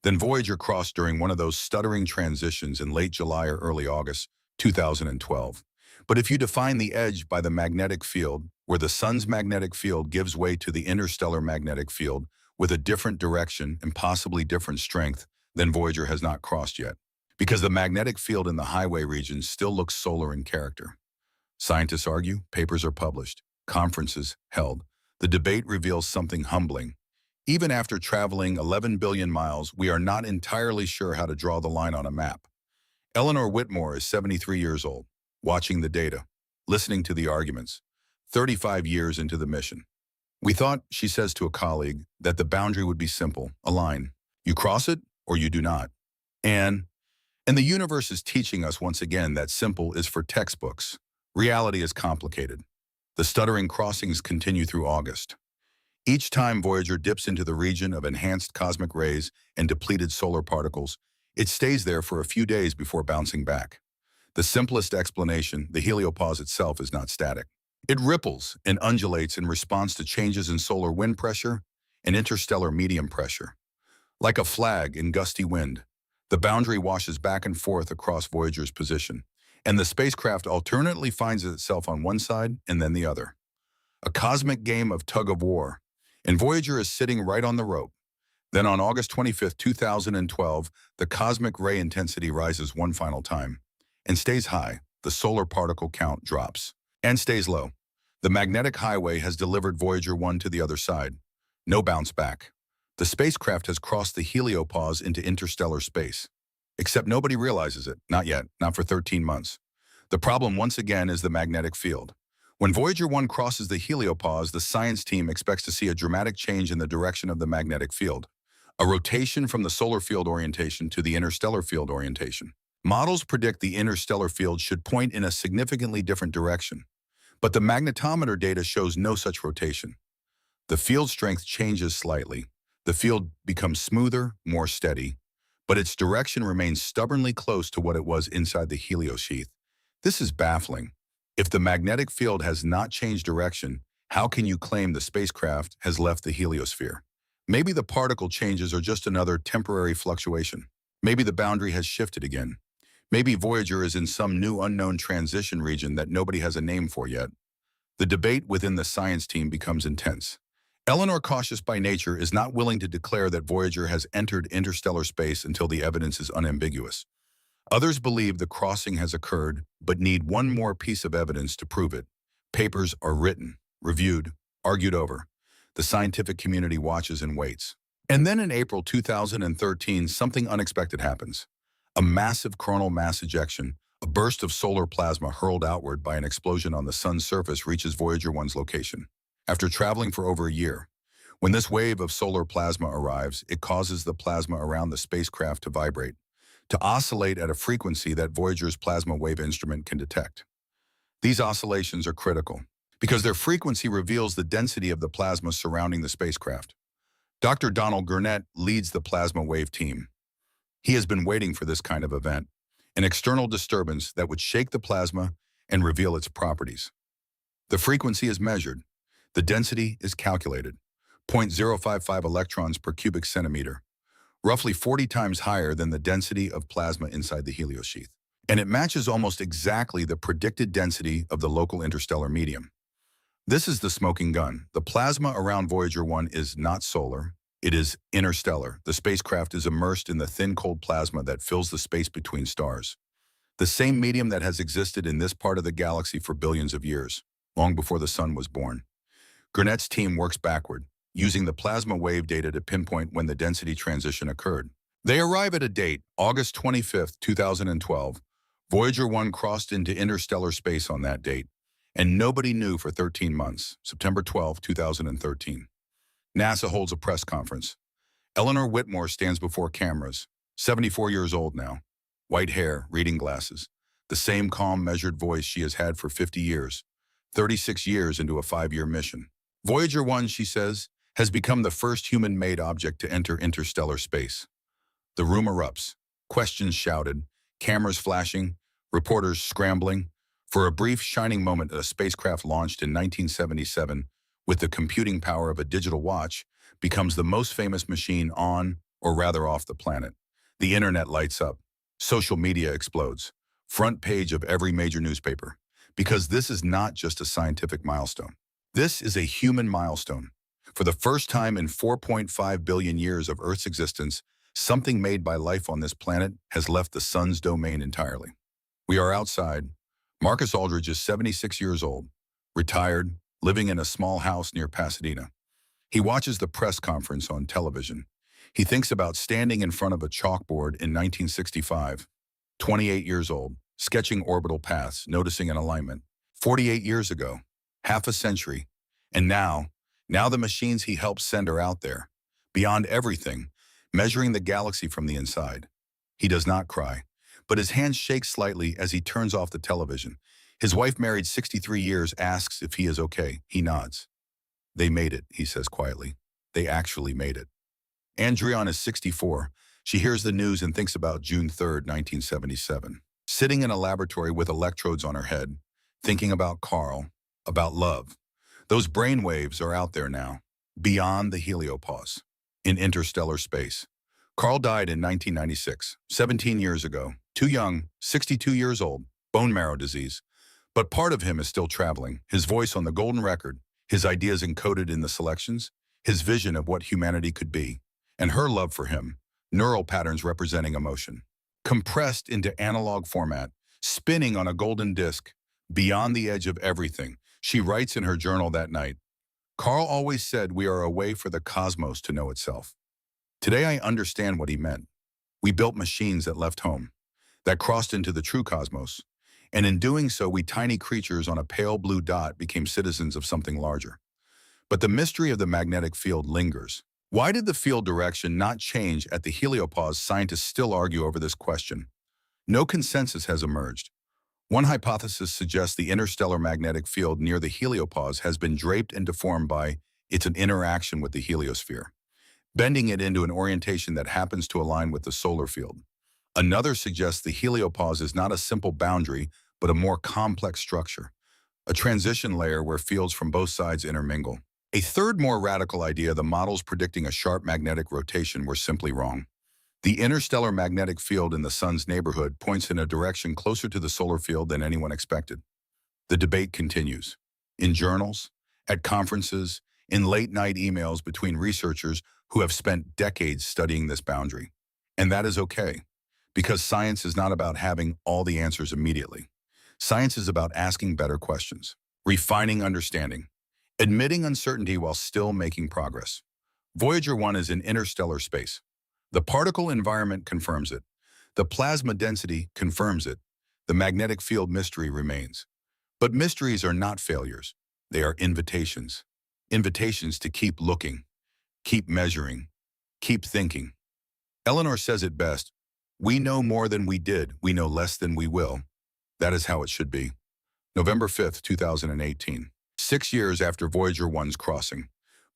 then Voyager crossed during one of those stuttering transitions in late July or early August 2012. But if you define the edge by the magnetic field, where the sun's magnetic field gives way to the interstellar magnetic field with a different direction and possibly different strength, then Voyager has not crossed yet. Because the magnetic field in the highway region still looks solar in character. Scientists argue, papers are published, conferences held. The debate reveals something humbling. Even after traveling 11 billion miles, we are not entirely sure how to draw the line on a map. Eleanor Whitmore is 73 years old, watching the data, listening to the arguments, 35 years into the mission. We thought, she says to a colleague, that the boundary would be simple, a line. You cross it or you do not. And the universe is teaching us once again that simple is for textbooks. Reality is complicated. The stuttering crossings continue through August. Each time Voyager dips into the region of enhanced cosmic rays and depleted solar particles, it stays there for a few days before bouncing back. The simplest explanation, the heliopause itself, is not static. It ripples and undulates in response to changes in solar wind pressure and interstellar medium pressure. Like a flag in gusty wind, the boundary washes back and forth across Voyager's position, and the spacecraft alternately finds itself on one side and then the other. A cosmic game of tug-of-war, and Voyager is sitting right on the rope. Then on August 25, 2012, the cosmic ray intensity rises one final time and stays high. The solar particle count drops and stays low. The magnetic highway has delivered Voyager 1 to the other side. No bounce back. The spacecraft has crossed the heliopause into interstellar space. Except nobody realizes it. Not yet. Not for 13 months. The problem once again is the magnetic field. When Voyager 1 crosses the heliopause, the science team expects to see a dramatic change in the direction of the magnetic field. A rotation from the solar field orientation to the interstellar field orientation. Models predict the interstellar field should point in a significantly different direction. But the magnetometer data shows no such rotation. The field strength changes slightly. The field becomes smoother, more steady, but its direction remains stubbornly close to what it was inside the heliosheath. This is baffling. If the magnetic field has not changed direction, how can you claim the spacecraft has left the heliosphere? Maybe the particle changes are just another temporary fluctuation. Maybe the boundary has shifted again. Maybe Voyager is in some new unknown transition region that nobody has a name for yet. The debate within the science team becomes intense. Eleanor, cautious by nature, is not willing to declare that Voyager has entered interstellar space until the evidence is unambiguous. Others believe the crossing has occurred, but need one more piece of evidence to prove it. Papers are written, reviewed, argued over. The scientific community watches and waits. And then in April 2013, something unexpected happens. A massive coronal mass ejection, a burst of solar plasma hurled outward by an explosion on the sun's surface, reaches Voyager 1's location. After traveling for over a year, when this wave of solar plasma arrives, it causes the plasma around the spacecraft to vibrate, to oscillate at a frequency that Voyager's plasma wave instrument can detect. These oscillations are critical because their frequency reveals the density of the plasma surrounding the spacecraft. Dr. Donald Gurnett leads the plasma wave team. He has been waiting for this kind of event, an external disturbance that would shake the plasma and reveal its properties. The frequency is measured. The density is calculated, 0.055 electrons per cubic centimeter, roughly 40 times higher than the density of plasma inside the heliosheath. and it matches almost exactly the predicted density of the local interstellar medium. This is the smoking gun. The plasma around Voyager 1 is not solar, it is interstellar. The spacecraft is immersed in the thin, cold plasma that fills the space between stars. The same medium that has existed in this part of the galaxy for billions of years, long before the sun was born. Gurnet's team works backward, using the plasma wave data to pinpoint when the density transition occurred. They arrive at a date, August 25, 2012. Voyager 1 crossed into interstellar space on that date, and nobody knew for 13 months, September 12, 2013. NASA holds a press conference. Eleanor Whitmore stands before cameras, 74 years old now, white hair, reading glasses, the same calm, measured voice she has had for 50 years, 36 years into a 5-year mission. Voyager 1, she says, has become the first human-made object to enter interstellar space. The room erupts, questions shouted, cameras flashing, reporters scrambling. For a brief, shining moment, a spacecraft launched in 1977 with the computing power of a digital watch becomes the most famous machine on, or rather off the planet. The internet lights up. Social media explodes. Front page of every major newspaper. Because this is not just a scientific milestone. This is a human milestone. For the first time in 4.5 billion years of Earth's existence, something made by life on this planet has left the sun's domain entirely. We are outside. Marcus Aldridge is 76 years old, retired, living in a small house near Pasadena. He watches the press conference on television. He thinks about standing in front of a chalkboard in 1965, 28 years old, sketching orbital paths, noticing an alignment. 48 years ago, half a century, and now the machines he helped send are out there, beyond everything, measuring the galaxy from the inside. He does not cry, but his hands shake slightly as he turns off the television. His wife, married 63 years, asks if he is okay. He nods. They made it, he says quietly. They actually made it. Andrion is 64. She hears the news and thinks about June 3rd, 1977. Sitting in a laboratory with electrodes on her head, thinking about Carl, about love. Those brain waves are out there now, beyond the heliopause, in interstellar space. Carl died in 1996, 17 years ago. Too young, 62 years old, bone marrow disease. But part of him is still traveling, his voice on the golden record, his ideas encoded in the selections, his vision of what humanity could be, and her love for him, neural patterns representing emotion. Compressed into analog format, spinning on a golden disc, beyond the edge of everything, she writes in her journal that night, Carl always said we are a way for the cosmos to know itself. Today I understand what he meant. We built machines that left home, that crossed into the true cosmos, and in doing so, we tiny creatures on a pale blue dot became citizens of something larger. But the mystery of the magnetic field lingers. Why did the field direction not change at the heliopause? Scientists still argue over this question. No consensus has emerged. One hypothesis suggests the interstellar magnetic field near the heliopause has been draped and deformed by its interaction with the heliosphere, bending it into an orientation that happens to align with the solar field. Another suggests the heliopause is not a simple boundary, but a more complex structure, a transition layer where fields from both sides intermingle. A third, more radical idea: the models predicting a sharp magnetic rotation were simply wrong. The interstellar magnetic field in the sun's neighborhood points in a direction closer to the solar field than anyone expected. The debate continues. In journals, at conferences, in late-night emails between researchers who have spent decades studying this boundary. And that is okay, because science is not about having all the answers immediately. Science is about asking better questions, refining understanding, admitting uncertainty while still making progress. Voyager 1 is in interstellar space. The particle environment confirms it. The plasma density confirms it. The magnetic field mystery remains. But mysteries are not failures. They are invitations. Invitations to keep looking, keep measuring, keep thinking. Eleanor says it best: we know more than we did, we know less than we will. That is how it should be. November 5th, 2018. 6 years after Voyager 1's crossing,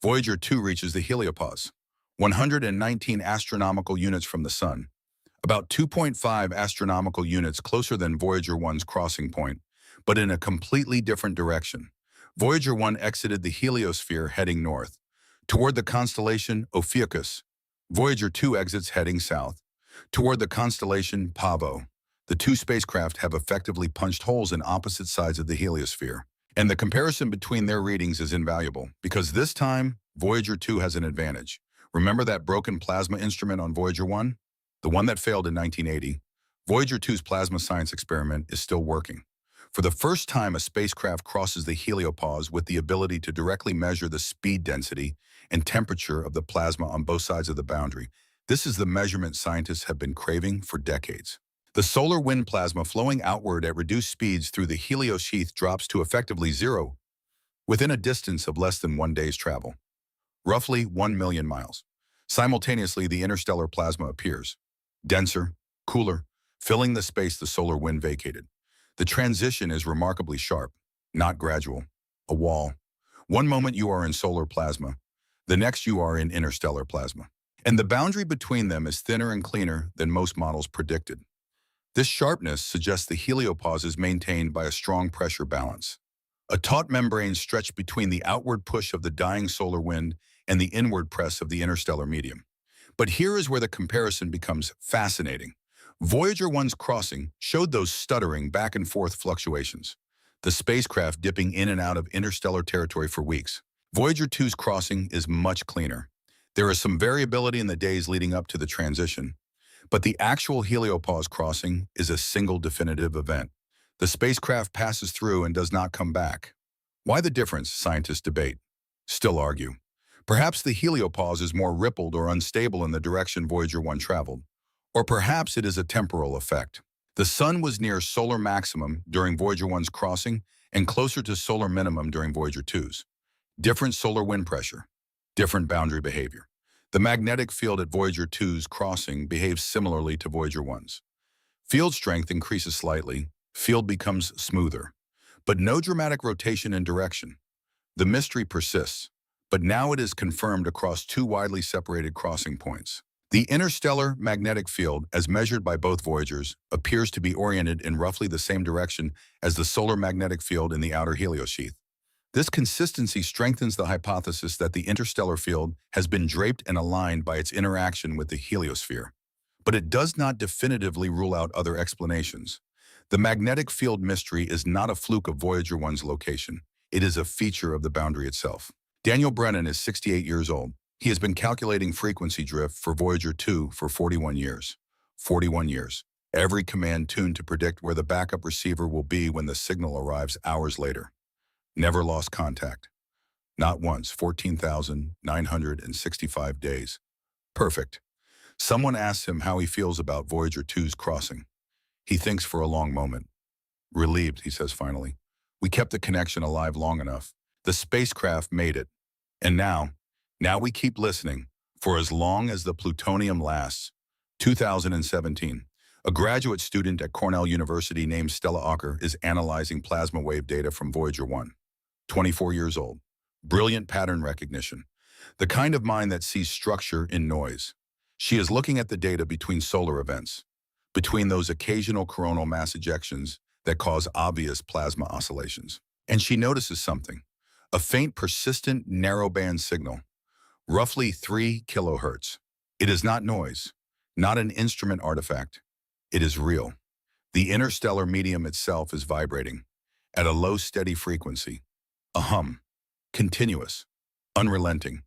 Voyager 2 reaches the heliopause, 119 astronomical units from the Sun, about 2.5 astronomical units closer than Voyager 1's crossing point, but in a completely different direction. Voyager 1 exited the heliosphere heading north, toward the constellation Ophiuchus. Voyager 2 exits heading south, toward the constellation Pavo. The two spacecraft have effectively punched holes in opposite sides of the heliosphere. And the comparison between their readings is invaluable, because this time, Voyager 2 has an advantage. Remember that broken plasma instrument on Voyager 1? The one that failed in 1980? Voyager 2's plasma science experiment is still working. For the first time, a spacecraft crosses the heliopause with the ability to directly measure the speed density and temperature of the plasma on both sides of the boundary. This is the measurement scientists have been craving for decades. The solar wind plasma flowing outward at reduced speeds through the heliosheath drops to effectively zero within a distance of less than 1 day's travel, roughly 1 million miles. Simultaneously, the interstellar plasma appears, denser, cooler, filling the space the solar wind vacated. The transition is remarkably sharp, not gradual. A wall. One moment you are in solar plasma, the next you are in interstellar plasma. And the boundary between them is thinner and cleaner than most models predicted. This sharpness suggests the heliopause is maintained by a strong pressure balance. A taut membrane stretched between the outward push of the dying solar wind and the inward press of the interstellar medium. But here is where the comparison becomes fascinating. Voyager 1's crossing showed those stuttering back and forth fluctuations, the spacecraft dipping in and out of interstellar territory for weeks. Voyager 2's crossing is much cleaner. There is some variability in the days leading up to the transition, but the actual heliopause crossing is a single definitive event. The spacecraft passes through and does not come back. Why the difference, scientists debate, still argue. Perhaps the heliopause is more rippled or unstable in the direction Voyager 1 traveled. Or perhaps it is a temporal effect. The Sun was near solar maximum during Voyager 1's crossing and closer to solar minimum during Voyager 2's. Different solar wind pressure, different boundary behavior. The magnetic field at Voyager 2's crossing behaves similarly to Voyager 1's. Field strength increases slightly, field becomes smoother, but no dramatic rotation in direction. The mystery persists, but now it is confirmed across two widely separated crossing points. The interstellar magnetic field, as measured by both Voyagers, appears to be oriented in roughly the same direction as the solar magnetic field in the outer heliosheath. This consistency strengthens the hypothesis that the interstellar field has been draped and aligned by its interaction with the heliosphere. But it does not definitively rule out other explanations. The magnetic field mystery is not a fluke of Voyager 1's location. It is a feature of the boundary itself. Daniel Brennan is 68 years old. He has been calculating frequency drift for Voyager 2 for 41 years. 41 years. Every command tuned to predict where the backup receiver will be when the signal arrives hours later. Never lost contact. Not once, 14,965 days. Perfect. Someone asks him how he feels about Voyager 2's crossing. He thinks for a long moment. Relieved, he says finally. We kept the connection alive long enough. The spacecraft made it. And now we keep listening for as long as the plutonium lasts. 2017. A graduate student at Cornell University named Stella Ocker is analyzing plasma wave data from Voyager 1. 24 years old. Brilliant pattern recognition. The kind of mind that sees structure in noise. She is looking at the data between solar events, between those occasional coronal mass ejections that cause obvious plasma oscillations. And she notices something. A faint, persistent, narrowband signal. Roughly 3 kilohertz. It is not noise, not an instrument artifact. It is real. The interstellar medium itself is vibrating at a low, steady frequency. A hum, continuous, unrelenting,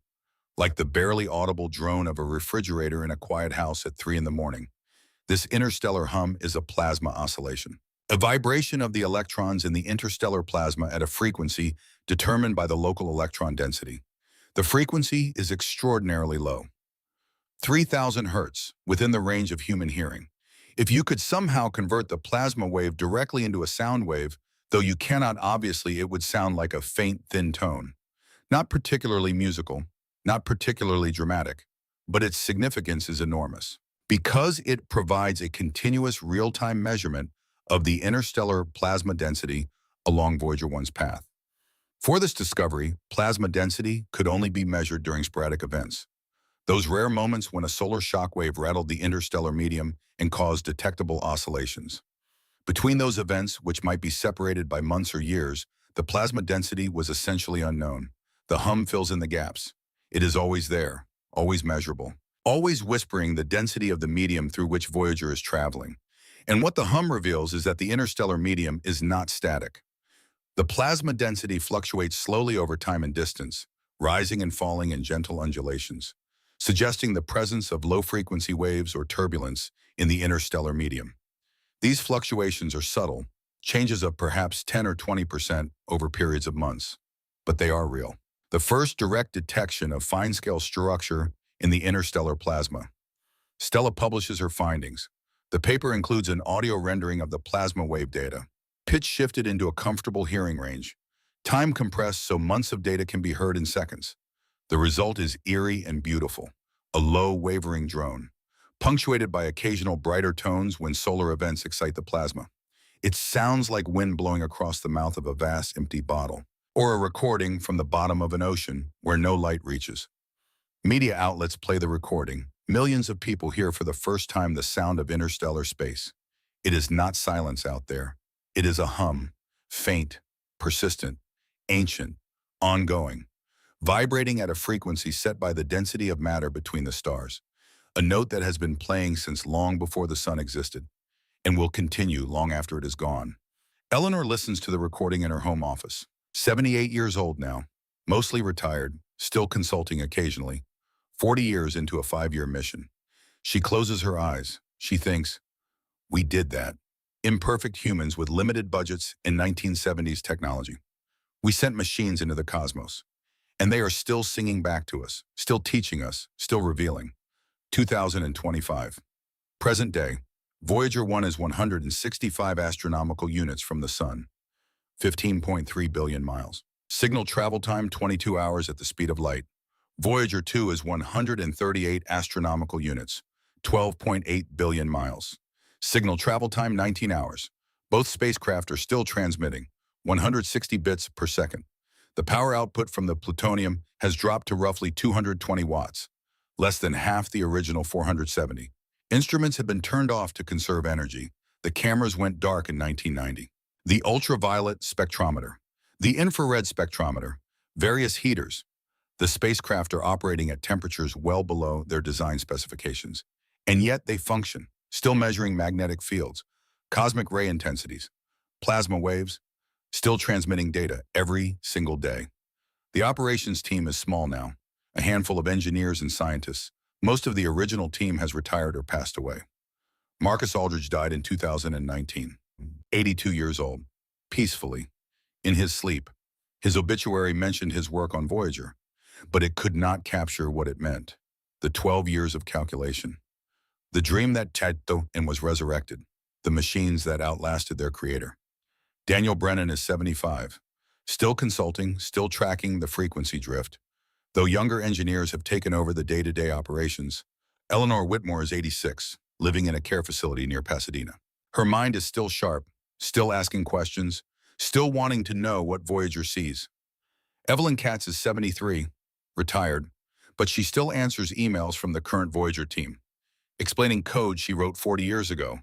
like the barely audible drone of a refrigerator in a quiet house at 3 in the morning. This interstellar hum is a plasma oscillation, a vibration of the electrons in the interstellar plasma at a frequency determined by the local electron density. The frequency is extraordinarily low, 3,000 hertz, within the range of human hearing. If you could somehow convert the plasma wave directly into a sound wave, though you cannot obviously, it would sound like a faint, thin tone. Not particularly musical, not particularly dramatic, but its significance is enormous, because it provides a continuous real-time measurement of the interstellar plasma density along Voyager 1's path. For this discovery, plasma density could only be measured during sporadic events. Those rare moments when a solar shockwave rattled the interstellar medium and caused detectable oscillations. Between those events, which might be separated by months or years, the plasma density was essentially unknown. The hum fills in the gaps. It is always there, always measurable, always whispering the density of the medium through which Voyager is traveling. And what the hum reveals is that the interstellar medium is not static. The plasma density fluctuates slowly over time and distance, rising and falling in gentle undulations, suggesting the presence of low-frequency waves or turbulence in the interstellar medium. These fluctuations are subtle, changes of perhaps 10 or 20% over periods of months, but they are real. The first direct detection of fine-scale structure in the interstellar plasma. Stella publishes her findings. The paper includes an audio rendering of the plasma wave data, pitch shifted into a comfortable hearing range, time compressed so months of data can be heard in seconds. The result is eerie and beautiful, a low, wavering drone, punctuated by occasional brighter tones when solar events excite the plasma. It sounds like wind blowing across the mouth of a vast empty bottle, or a recording from the bottom of an ocean where no light reaches. Media outlets play the recording. Millions of people hear for the first time the sound of interstellar space. It is not silence out there. It is a hum, faint, persistent, ancient, ongoing, vibrating at a frequency set by the density of matter between the stars, a note that has been playing since long before the sun existed, and will continue long after it is gone. Eleanor listens to the recording in her home office, 78 years old now, mostly retired, still consulting occasionally, 40 years into a 5-year mission. She closes her eyes. She thinks, we did that. Imperfect humans with limited budgets and 1970s technology. We sent machines into the cosmos, and they are still singing back to us, still teaching us, still revealing. 2025. Present day. Voyager 1 is 165 astronomical units from the Sun, 15.3 billion miles. Signal travel time 22 hours at the speed of light. Voyager 2 is 138 astronomical units, 12.8 billion miles. Signal travel time 19 hours. Both spacecraft are still transmitting, 160 bits per second. The power output from the plutonium has dropped to roughly 220 watts, less than half the original 470. Instruments have been turned off to conserve energy. The cameras went dark in 1990. The ultraviolet spectrometer, the infrared spectrometer, various heaters. The spacecraft are operating at temperatures well below their design specifications, and yet they function, still measuring magnetic fields, cosmic ray intensities, plasma waves, still transmitting data every single day. The operations team is small now, a handful of engineers and scientists. Most of the original team has retired or passed away. Marcus Aldridge died in 2019, 82 years old, peacefully, in his sleep. His obituary mentioned his work on Voyager, but it could not capture what it meant. The 12 years of calculation. The dream that taito and was resurrected. The machines that outlasted their creator. Daniel Brennan is 75, still consulting, still tracking the frequency drift. Though younger engineers have taken over the day-to-day operations, Eleanor Whitmore is 86, living in a care facility near Pasadena. Her mind is still sharp, still asking questions, still wanting to know what Voyager sees. Evelyn Katz is 73, retired, but she still answers emails from the current Voyager team, explaining code she wrote 40 years ago,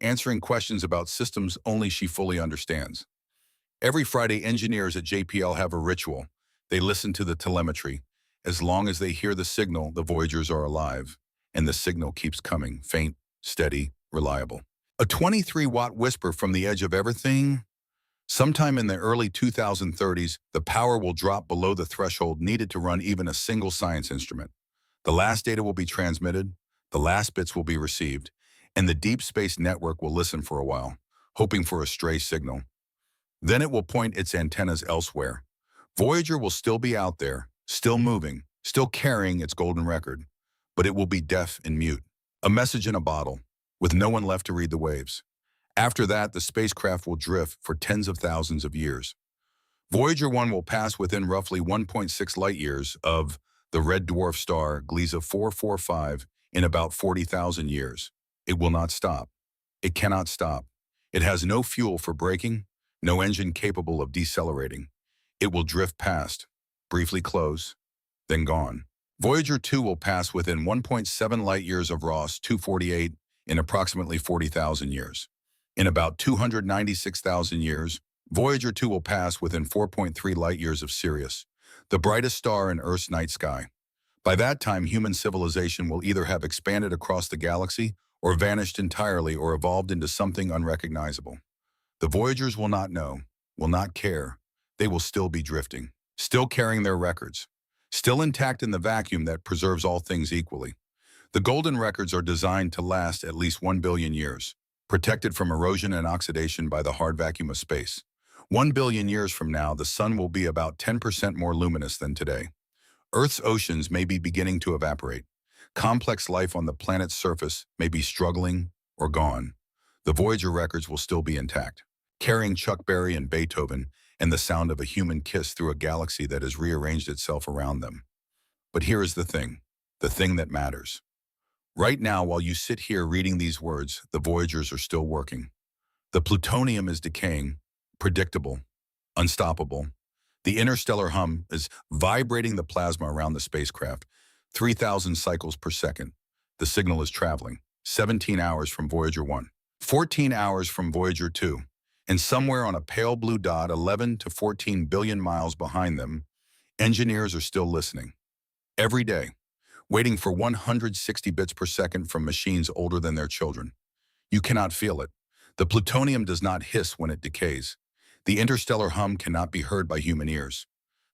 answering questions about systems only she fully understands. Every Friday, engineers at JPL have a ritual. They listen to the telemetry. As long as they hear the signal, the Voyagers are alive, and the signal keeps coming, faint, steady, reliable. A 23-watt whisper from the edge of everything. Sometime in the early 2030s, the power will drop below the threshold needed to run even a single science instrument. The last data will be transmitted, the last bits will be received, and the deep space network will listen for a while, hoping for a stray signal. Then it will point its antennas elsewhere. Voyager will still be out there, still moving, still carrying its golden record, but it will be deaf and mute. A message in a bottle, with no one left to read the waves. After that, the spacecraft will drift for tens of thousands of years. Voyager 1 will pass within roughly 1.6 light-years of the red dwarf star Gliese 445 in about 40,000 years. It will not stop. It cannot stop. It has no fuel for braking, no engine capable of decelerating. It will drift past, briefly close, then gone. Voyager 2 will pass within 1.7 light-years of Ross 248 in approximately 40,000 years. In about 296,000 years, Voyager 2 will pass within 4.3 light-years of Sirius, the brightest star in Earth's night sky. By that time, human civilization will either have expanded across the galaxy or vanished entirely, or evolved into something unrecognizable. The Voyagers will not know, will not care. They will still be drifting, still carrying their records, still intact in the vacuum that preserves all things equally. The golden records are designed to last at least 1 billion years, protected from erosion and oxidation by the hard vacuum of space. 1 billion years from now, the sun will be about 10% more luminous than today. Earth's oceans may be beginning to evaporate. Complex life on the planet's surface may be struggling or gone. The Voyager records will still be intact, carrying Chuck Berry and Beethoven and the sound of a human kiss through a galaxy that has rearranged itself around them. But here is the thing that matters. Right now, while you sit here reading these words, the Voyagers are still working. The plutonium is decaying, predictable, unstoppable. The interstellar hum is vibrating the plasma around the spacecraft, 3,000 cycles per second. The signal is traveling, 17 hours from Voyager 1, 14 hours from Voyager 2, and somewhere on a pale blue dot 11 to 14 billion miles behind them, engineers are still listening. Every day, waiting for 160 bits per second from machines older than their children. You cannot feel it. The plutonium does not hiss when it decays. The interstellar hum cannot be heard by human ears.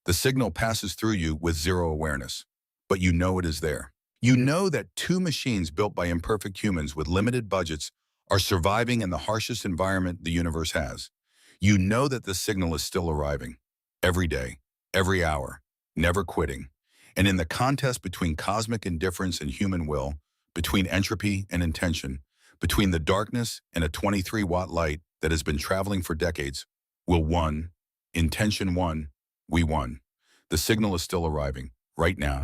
The signal passes through you with zero awareness, but you know it is there. You know that two machines built by imperfect humans with limited budgets are surviving in the harshest environment the universe has. You know that the signal is still arriving. Every day, every hour, never quitting. And in the contest between cosmic indifference and human will, between entropy and intention, between the darkness and a 23-watt light that has been traveling for decades, will won, intention won, we won. The signal is still arriving, right now.